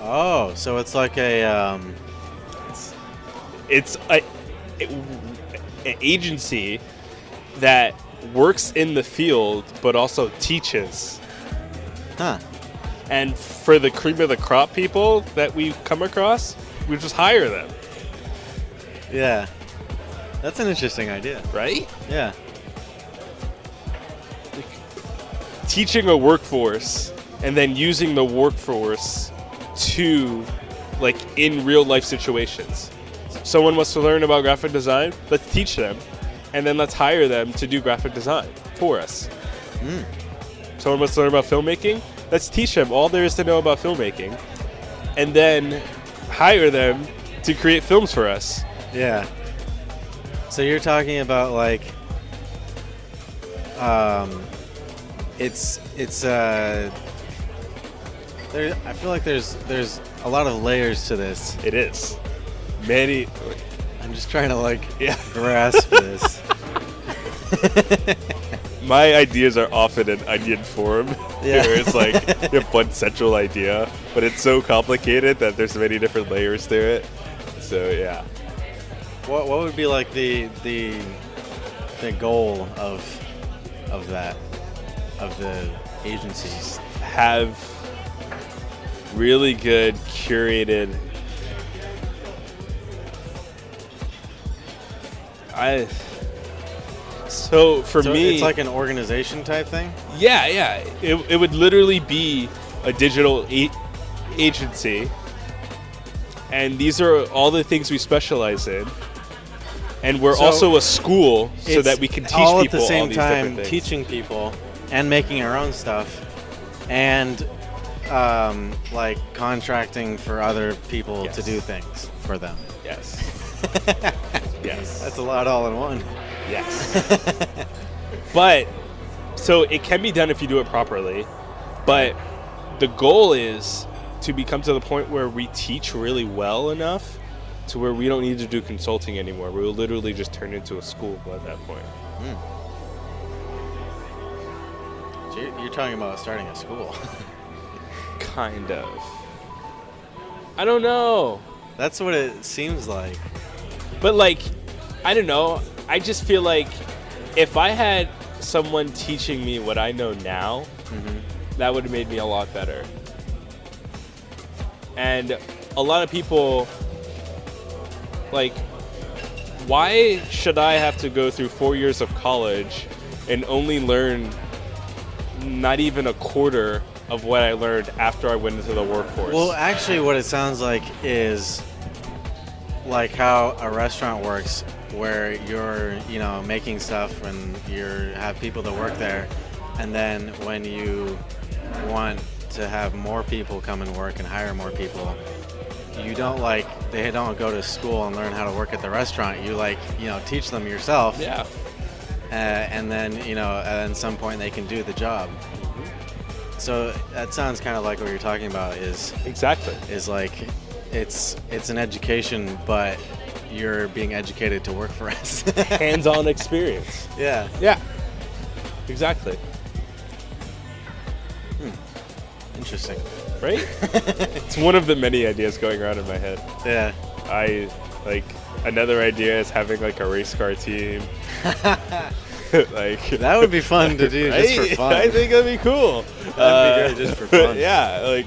Oh, so it's like It's an agency that works in the field but also teaches. huh. And for the cream of the crop people that we come across, we just hire them, Yeah. That's an interesting idea. right? Yeah. Teaching a workforce and then using the workforce to, like, in real life situations. Someone wants to learn about graphic design, let's teach them, and then let's hire them to do graphic design for us. Someone wants to learn about filmmaking, let's teach them all there is to know about filmmaking, and then hire them to create films for us. Yeah. So you're talking about like, I feel like there's a lot of layers to this. It is. Many. I'm just trying to like Yeah. grasp this. My ideas are often in onion form. Yeah. Where it's like you have one central idea, but it's so complicated that there's many different layers to it. So yeah. What would be like the goal of the agencies? Have really good curated. So for me, it's like an organization type thing. yeah. It would literally be a digital agency, and these are all the things we specialize in. And we're So also a school, so It's that we can teach all people at the same all these time different things. teaching people and making our own stuff, and like contracting for other people Yes. to do things for them. Yes. Yes. That's a lot all in one. Yes. But so it can be done if you do it properly, but the goal is to become to the point where we teach really well enough to where we don't need to do consulting anymore. We will literally just turn into a school at that point. So you're talking about starting a school. Kind of. I don't know. That's what it seems like. But like, I don't know. I just feel like if I had someone teaching me what I know now, that would have made me a lot better. And a lot of people, like, why should I have to go through 4 years of college and only learn not even a quarter of what I learned after I went into the workforce? Well, actually, what it sounds like is like how a restaurant works, where you're, making stuff and you have people that work there, and then when you want to have more people come and work and hire more people, they don't go to school and learn how to work at the restaurant. You teach them yourself. Yeah. And then, at some point they can do the job. So that sounds kind of like what you're talking about Exactly. is like, it's an education, but you're being educated to work for us. Hands-on experience. Yeah. Yeah. Exactly. Interesting. Right? It's one of the many ideas going around in my head. Yeah. Another idea is having like a race car team. Like That would be fun to do just for right? fun. I think that'd be cool. That'd be great just for fun. Yeah, like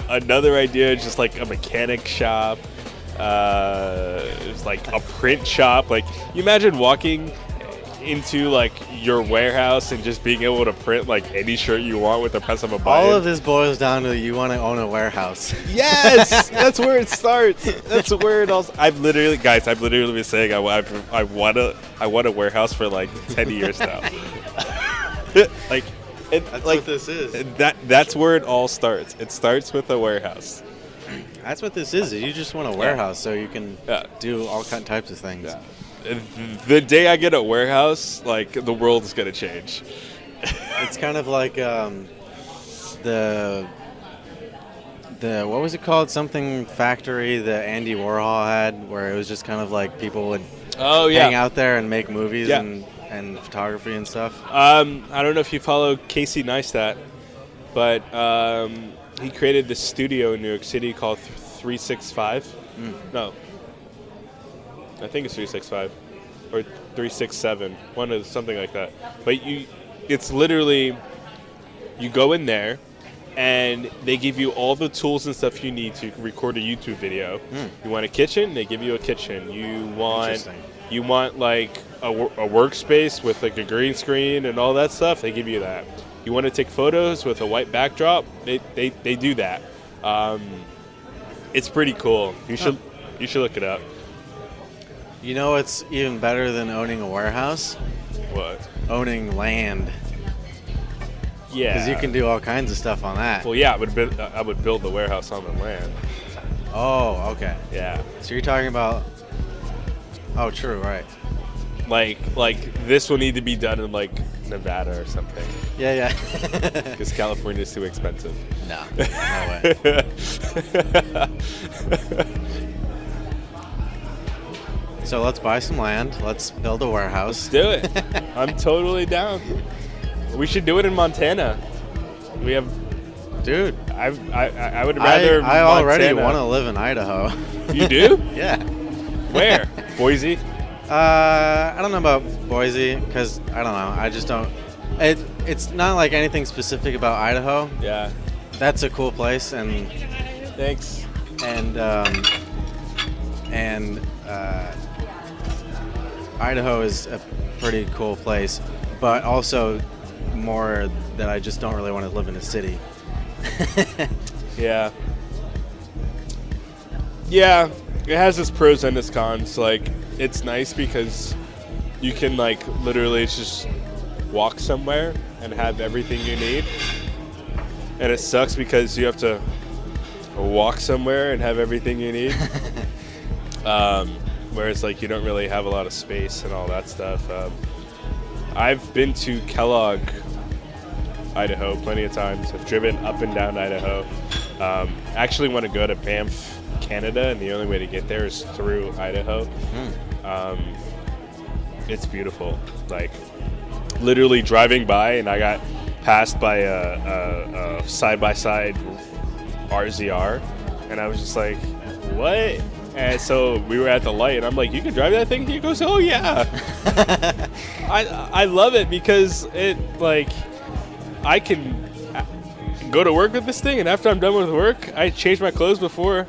another idea is just like a mechanic shop. It's like a print shop. Like you imagine walking into like your warehouse and just being able to print like any shirt you want with the press of a button. All of this boils down to you want to own a warehouse. Yes, that's where it starts. That's where it all. I've literally been saying I want a warehouse for like 10 years now. Like, That's what this is. That's where it all starts. It starts with a warehouse. That's what this is. You just want a warehouse so you can Yeah. do all types of things. Yeah. The day I get a warehouse, like the world is gonna change. It's kind of like the what was it called? Something factory that Andy Warhol had, where it was just kind of like people would hang out there and make movies Yeah. and photography and stuff. I don't know if you follow Casey Neistat, but he created this studio in New York City called 365. No, I think it's 365 or 367, something like that. But it's literally, you go in there and they give you all the tools and stuff you need to record a YouTube video. You want a kitchen? They give you a kitchen. You want like a workspace with like a green screen and all that stuff? They give you that. You want to take photos with a white backdrop? They do that. It's pretty cool. You should look it up. You know what's even better than owning a warehouse? What? Owning land. Yeah. Because you can do all kinds of stuff on that. Well, yeah, I would build the warehouse on the land. Oh, okay. Yeah. So you're talking about... Oh, true, right. Like this will need to be done in like Nevada or something. Yeah. Because California is too expensive. No way. So let's buy some land. Let's build a warehouse. Let's do it. I'm totally down. We should do it in Montana. We have... Dude. I would rather I already want to live in Idaho. You do? Yeah. Where? Boise? I don't know about Boise because I don't know. I just don't. It's not like anything specific about Idaho. Yeah. That's a cool place, and thanks. And Idaho is a pretty cool place, but also more that I just don't really want to live in a city. Yeah. Yeah, it has its pros and its cons. Like, it's nice because you can, like, literally just walk somewhere and have everything you need. And it sucks because you have to walk somewhere and have everything you need. Whereas, like, you don't really have a lot of space and all that stuff. I've been to Kellogg, Idaho, plenty of times. I've driven up and down Idaho. Actually want to go to Banff, Canada, and the only way to get there is through Idaho. It's beautiful. Like, literally driving by, and I got passed by a side-by-side RZR, and I was just like, what? And so we were at the light, and I'm like, you can drive that thing? He goes, oh, yeah. I love it because it, like, I can go to work with this thing, and after I'm done with work, I change my clothes before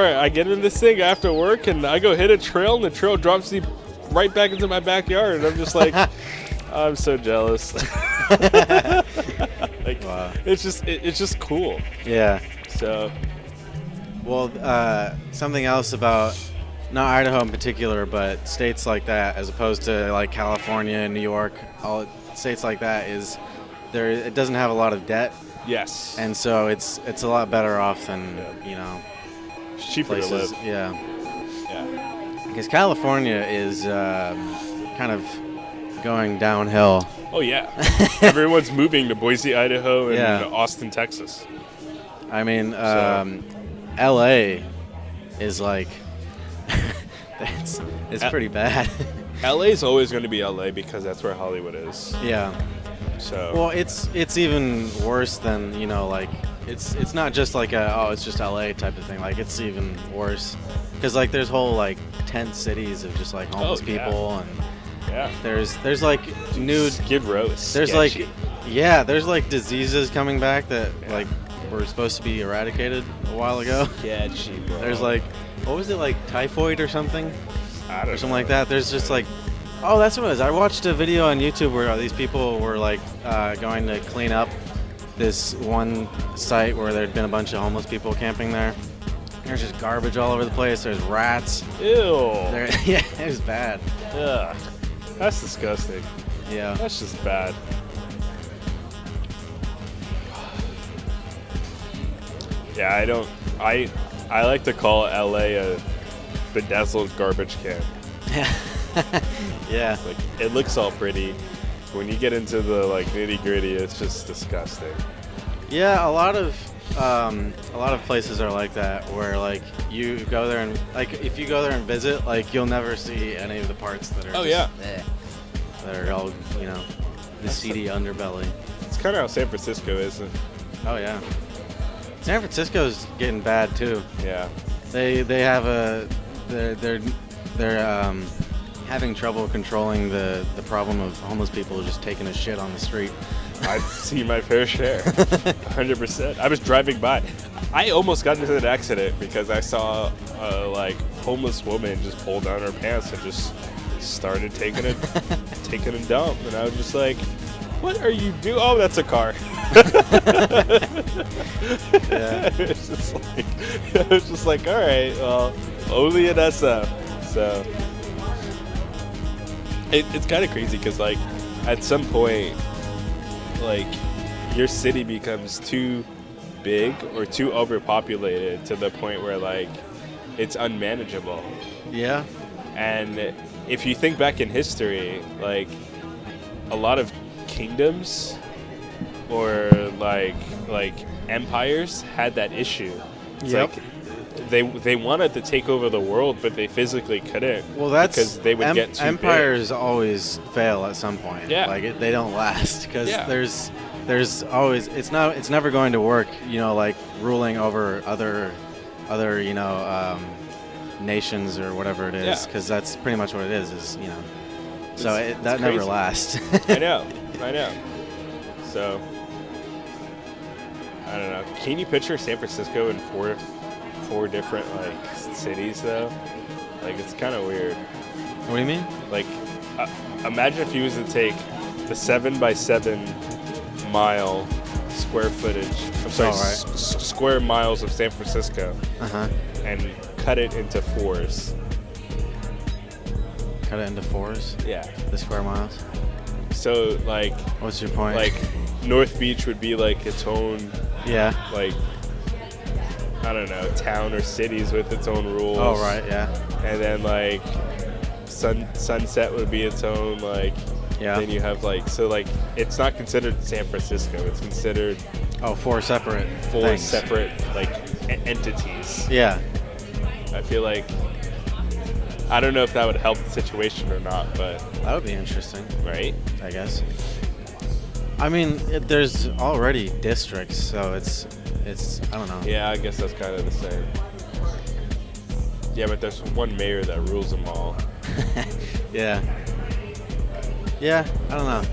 I get in this thing after work, and I go hit a trail, and the trail drops me right back into my backyard, and I'm just like, I'm so jealous. Like, wow. It's just cool. Yeah. So. Well, something else about not Idaho in particular, but states like that, as opposed to like California and New York, all states like that is it doesn't have a lot of debt. Yes. And so it's a lot better off than it's cheaper places. to live. Yeah. Because California is kind of going downhill. Oh yeah. Everyone's moving to Boise, Idaho, and Austin, Texas. I mean, LA is like it's pretty bad. LA is always going to be LA because that's where Hollywood is. Yeah. So. Well, it's even worse than like it's not just like it's just LA type of thing. Like it's even worse because like there's whole like tent cities of just like homeless people and there's like new Skid Row is there's sketchy. there's like diseases coming back that like were supposed to be eradicated a while ago. Sketchy, bro. There's like, what was it, like typhoid or something? I don't know. Or something like that. There's just like, oh, that's what it was. I watched a video on YouTube where these people were like going to clean up this one site where there'd been a bunch of homeless people camping there. There's just garbage all over the place. There's rats. Ew. Yeah, it was bad. Ugh. That's disgusting. Yeah. That's just bad. Yeah, I like to call LA a bedazzled garbage can. Yeah. Like, it looks all pretty. When you get into the like nitty-gritty, it's just disgusting. Yeah, a lot of places are like that where like you go there and like if you go there and visit, like you'll never see any of the parts that are that are all, the seedy underbelly. It's kind of how San Francisco is. Oh yeah. San Francisco's getting bad too. Yeah. They have they're having trouble controlling the problem of homeless people just taking a shit on the street. I've seen my fair share. 100%. I was driving by. I almost got into an accident because I saw a homeless woman just pull down her pants and just started taking a dump, and I was just like, "What are you doing?" Oh, that's a car. Yeah. It was just like, all right, well, only an SF. So it's kind of crazy because at some point, your city becomes too big or too overpopulated to the point where it's unmanageable. Yeah. And if you think back in history, a lot of kingdoms or empires had that issue. It's Yep. they wanted to take over the world, but they physically couldn't. Well, that's because they would get too empires always fail at some point. Yeah. They don't last because Yeah. there's always it's never going to work. Ruling over other nations or whatever it is, Yeah. because that's pretty much what it is. So It's that never crazy. lasts. big. I know. So I don't know. Can you picture San Francisco in four different cities though? It's kind of weird. What do you mean? Imagine if you was to take the 7x7 mile square footage. I'm sorry, right. square miles of San Francisco, and cut it into fours. Cut it into fours. Yeah. The square miles. So What's your point? North Beach would be its own Yeah. I don't know, town or cities with its own rules. Oh right. Yeah. And then Sunset would be its own Yeah. Then you have it's not considered San Francisco. It's considered Oh, four separate. four things. separate entities. Yeah. I feel I don't know if that would help the situation or not, but That would be interesting. right? I guess. I mean, there's already districts, so it's I don't know. Yeah, I guess that's kind of the same. Yeah, but there's one mayor that rules them all. Yeah. Yeah, I don't know.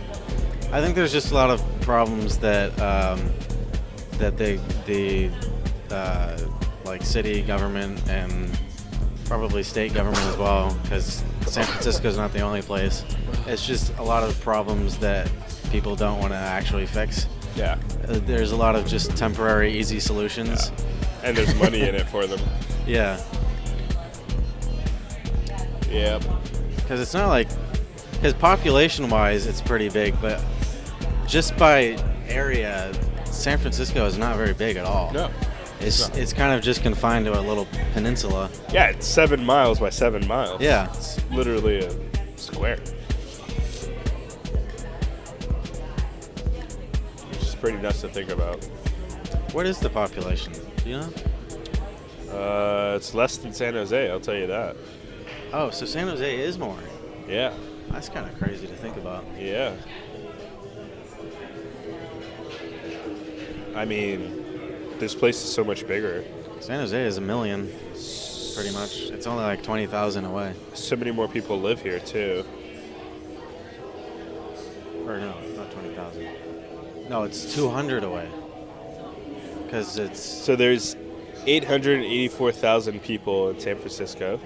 I think there's just a lot of problems that the city government and probably state government as well, because San Francisco's not the only place. It's just a lot of problems that people don't want to actually fix. Yeah. There's a lot of just temporary, easy solutions. And there's money in it for them. Yeah. Yep. Because it's not because population-wise, it's pretty big, but just by area, San Francisco is not very big at all. No. It's kind of just confined to a little peninsula. Yeah, it's 7 miles by 7 miles. Yeah. It's literally a square. Which is pretty nuts to think about. What is the population? Do you know? It's less than San Jose, I'll tell you that. Oh, so San Jose is more. Yeah. That's kind of crazy to think about. Yeah. I mean, this place is so much bigger. San Jose is 1 million, pretty much. It's only 20,000 away. So many more people live here, too. Or no, not 20,000. No, it's 200 away. Because it's... So there's 884,000 people in San Francisco.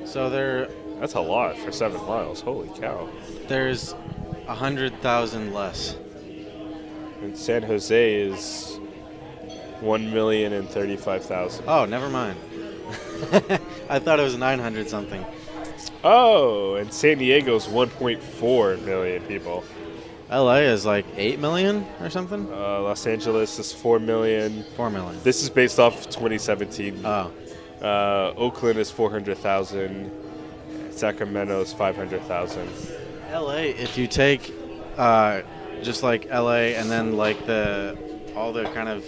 So That's a lot for 7 miles. Holy cow. there's 100,000 less. And San Jose is 1,035,000. Oh, never mind. I thought it was 900 something. Oh, and San Diego's 1.4 million people. LA is 8 million or something? Los Angeles is 4 million. 4 million. This is based off 2017. Oh. Oakland is 400,000. Sacramento is 500,000. LA, if you take just LA and then all the kind of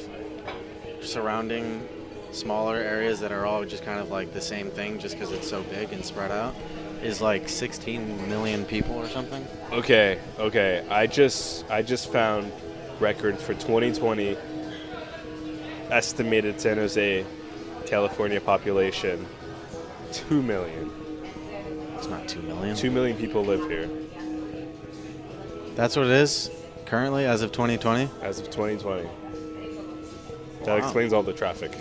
surrounding smaller areas that are all just kind of the same thing just because it's so big and spread out, is 16 million people or something. Okay. I just found records for 2020 estimated San Jose, California population, 2 million. It's not 2 million. 2 million people live here That's what it is currently as of 2020? as of 2020. That Wow. explains all the traffic.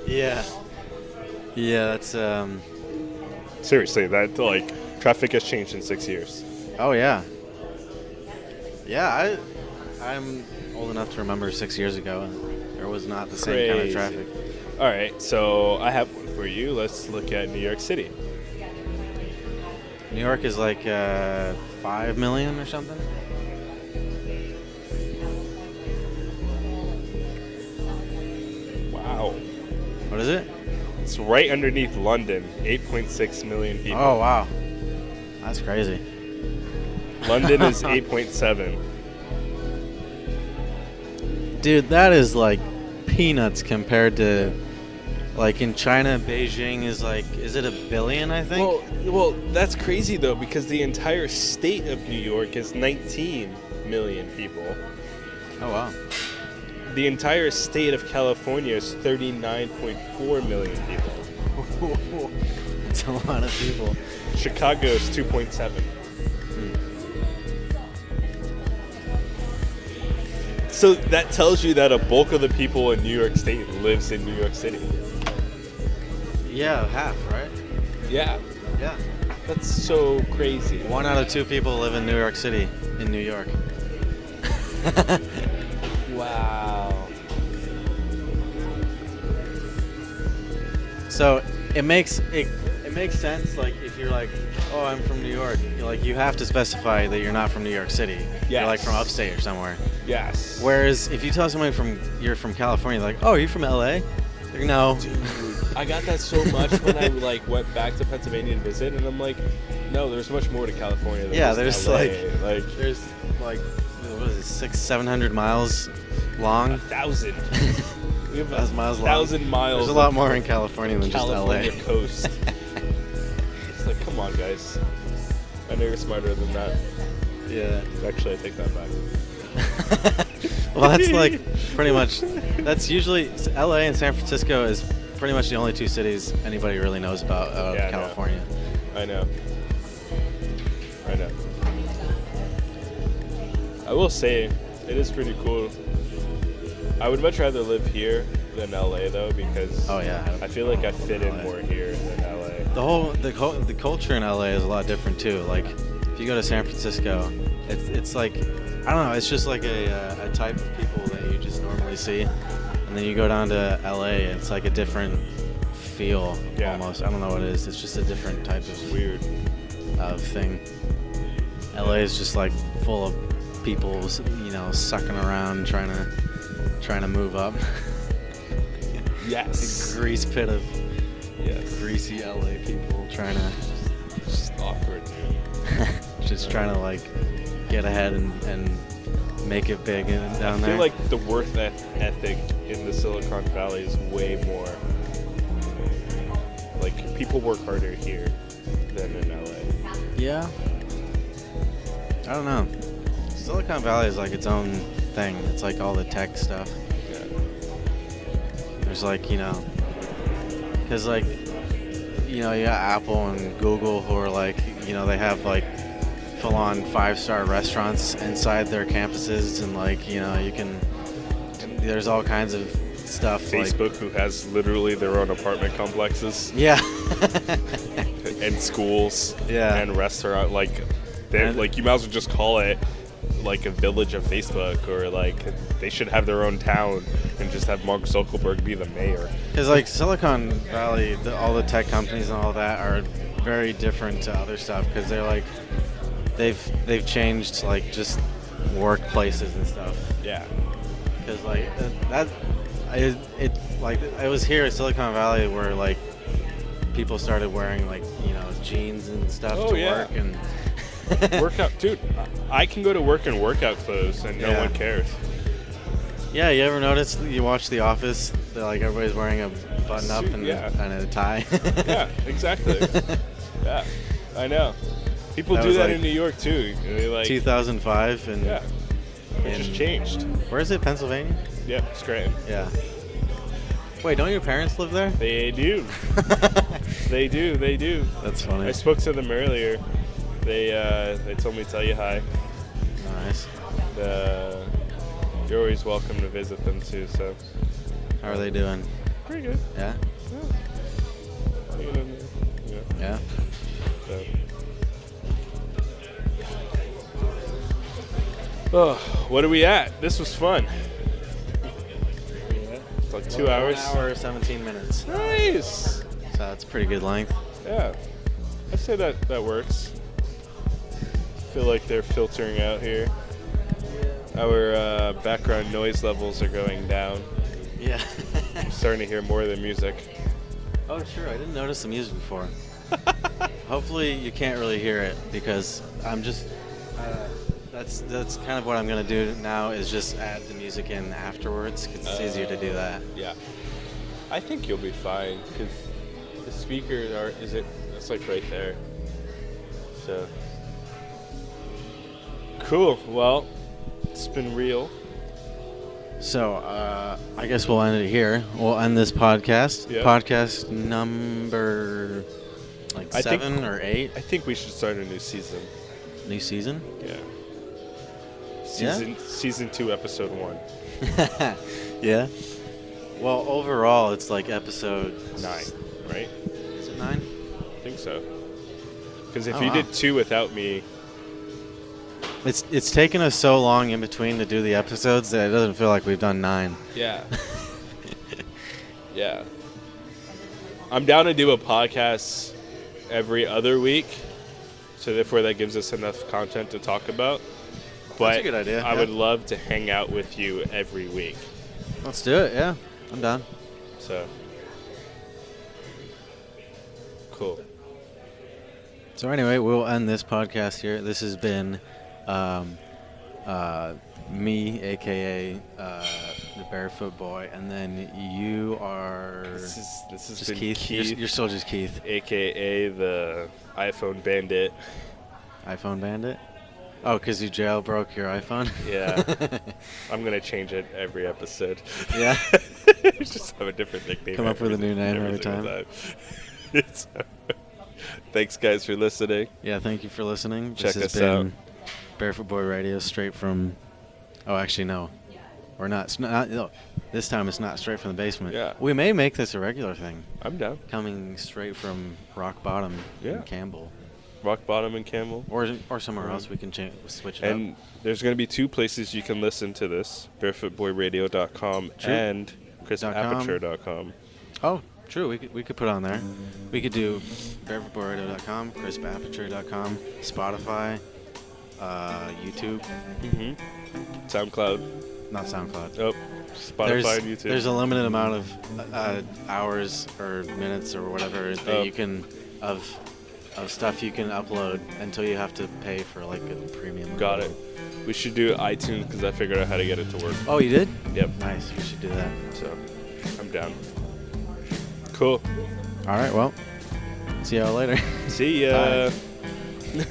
Yeah. Yeah, that's Seriously, that like traffic has changed in 6 years. oh yeah. Yeah, I'm old enough to remember 6 years ago and there was not the same kind of Crazy. traffic. All right, so I have one for you. Let's look at New York City. New York is like 5 million or something. Wow. What is it? It's right underneath London, 8.6 million people. Oh wow. That's crazy. London is 8.7. Dude, that is like peanuts compared to like in China, Beijing is like, is it 1 billion, I think? Well, that's crazy though, because the entire state of New York is 19 million people. Oh wow. The entire state of California is 39.4 million people. It's a lot of people. Chicago is 2.7. So that tells you that a bulk of the people in New York State lives in New York City. Yeah, half, right? Yeah, Yeah. that's so crazy. 1 out of 2 people live in New York City, in New York. Wow. So it makes sense, like if you're like, oh, I'm from New York, you have to specify that you're not from New York City. You're like Yes. from upstate or somewhere. Yes. Whereas if you tell somebody you're from California, like, oh, are you from LA? Like, no. Dude, I got that so much when I like went back to Pennsylvania to visit, and I'm like, no, there's much more to California than Yeah, just there's LA. like There's like, what is it, 600-700 miles long? 1,000. We have 1,000 miles long. 1,000 miles. There's a lot more in California than California just LA. coast. It's like, come on, guys. I know you're smarter than that. Yeah. Actually, I take that back. Well, that's like pretty much. That's usually LA and San Francisco is pretty much the only 2 cities anybody really knows about out Yeah, I of know. California. I know. I will say, it is pretty cool. I would much rather live here than LA though, because Oh yeah. I feel like I fit in LA. more here than LA. The culture in LA is a lot different too. Like if you go to San Francisco, it's like, I don't know, it's just like a type of people that you just normally see, and then you go down to LA, it's like a different feel. Yeah. Almost. I don't know what it is. It's just a different type of Weird. thing. LA is just like full of people, sucking around trying to move up. Yes. A grease pit of Yes. greasy LA people trying to Just awkward, dude. just trying to like get ahead and make it big down I there. feel like the work ethic in the Silicon Valley is way more. Like, people work harder here than in LA. yeah. I don't know. Silicon Valley is like its own thing. It's like all the tech stuff. Yeah. There's like, because like, you got Apple and Google who are like, they have like full-on 5-star restaurants inside their campuses, and like, you can, there's all kinds of stuff. Facebook, who has literally their own apartment complexes. Yeah. And schools. Yeah. And restaurant. Like, And- like you might as well just call it like a village of Facebook, or like they should have their own town and just have Mark Zuckerberg be the mayor. Because like Silicon Valley, all the tech companies and all that are very different to other stuff, because they're like, they've changed like just workplaces and stuff. Yeah. Because like it was here in Silicon Valley where like people started wearing like jeans and stuff Oh, to yeah. work, and Workout, dude. I can go to work in workout clothes and no Yeah. one cares. Yeah, you ever notice you watch The Office? That like everybody's wearing a button up Suit, and, yeah. and a tie. Yeah, exactly. Yeah, I know. People That do was that like in New York too. They like 2005 and yeah, it just in- changed. Where is it? Pennsylvania? Yep, Scranton. Yeah. Wait, don't your parents live there? They do. They do. That's funny. I spoke to them earlier. They told me to tell you hi. Nice. You're always welcome to visit them too. So. How are they doing? Pretty good. Yeah. Yeah. So. Oh, what are we at? This was fun. It's like 2 hours. 1 hour, 17 minutes. Nice. So that's a pretty good length. Yeah. I'd say that works. I feel like they're filtering out here. Our background noise levels are going down. Yeah. I'm starting to hear more of the music. Oh, sure. I didn't notice the music before. Hopefully you can't really hear it because I'm just... That's kind of what I'm going to do now is just add the music in afterwards because it's easier to do that. Yeah. I think you'll be fine because the speakers it's like right there. So. Cool. Well, it's been real. So, I guess we'll end it here. We'll end this podcast. Yeah. Podcast number, like, 7 or 8. I think we should start a new season. New season? Yeah. Yeah? Season 2, episode 1. Yeah. Well, overall, it's like episode 9, right? Is it 9? I think so. Because if Oh, you wow. did 2 without me, It's taken us so long in between to do the episodes that it doesn't feel like we've done 9. yeah. Yeah. I'm down to do a podcast every other week, so therefore that gives us enough content to talk about. But That's a good idea. I yeah. would love to hang out with you every week. Let's do it. Yeah, I'm down. So, cool. So anyway, we'll end this podcast here. This has been me, a.k.a. The Barefoot Boy, and then you are This has just been Keith. You're still just Keith. a.k.a. the iPhone Bandit. iPhone Bandit? Oh, because you jailbroke your iPhone? Yeah. I'm going to change it every episode. Yeah? Just have a different nickname. Come up with a new name every single time. Thanks, guys, for listening. Yeah, thank you for listening. Check this has us been out. Barefoot Boy Radio straight from... Oh, actually, no. We're not. It's not no, this time it's not straight from the basement. Yeah. We may make this a regular thing. I'm down. Coming straight from Rock Bottom Yeah. in Campbell. Rock Bottom and Campbell. Or somewhere else we can switch it And there's going to be 2 places you can listen to this. barefootboyradio.com True. and crispaperture.com. up. Oh, true. We could put on there. We could do barefootboyradio.com, crispaperture.com, Spotify, YouTube. Mm-hmm. SoundCloud. Not SoundCloud. Oh, Spotify and YouTube. There's a limited amount of hours or minutes or whatever that you can of stuff you can upload until you have to pay for like a premium. Got it. We should do iTunes because I figured out how to get it to work. Oh, you did? Yep. Nice. We should do that. So, I'm down. Cool. All right. Well, see y'all later. See ya. Bye.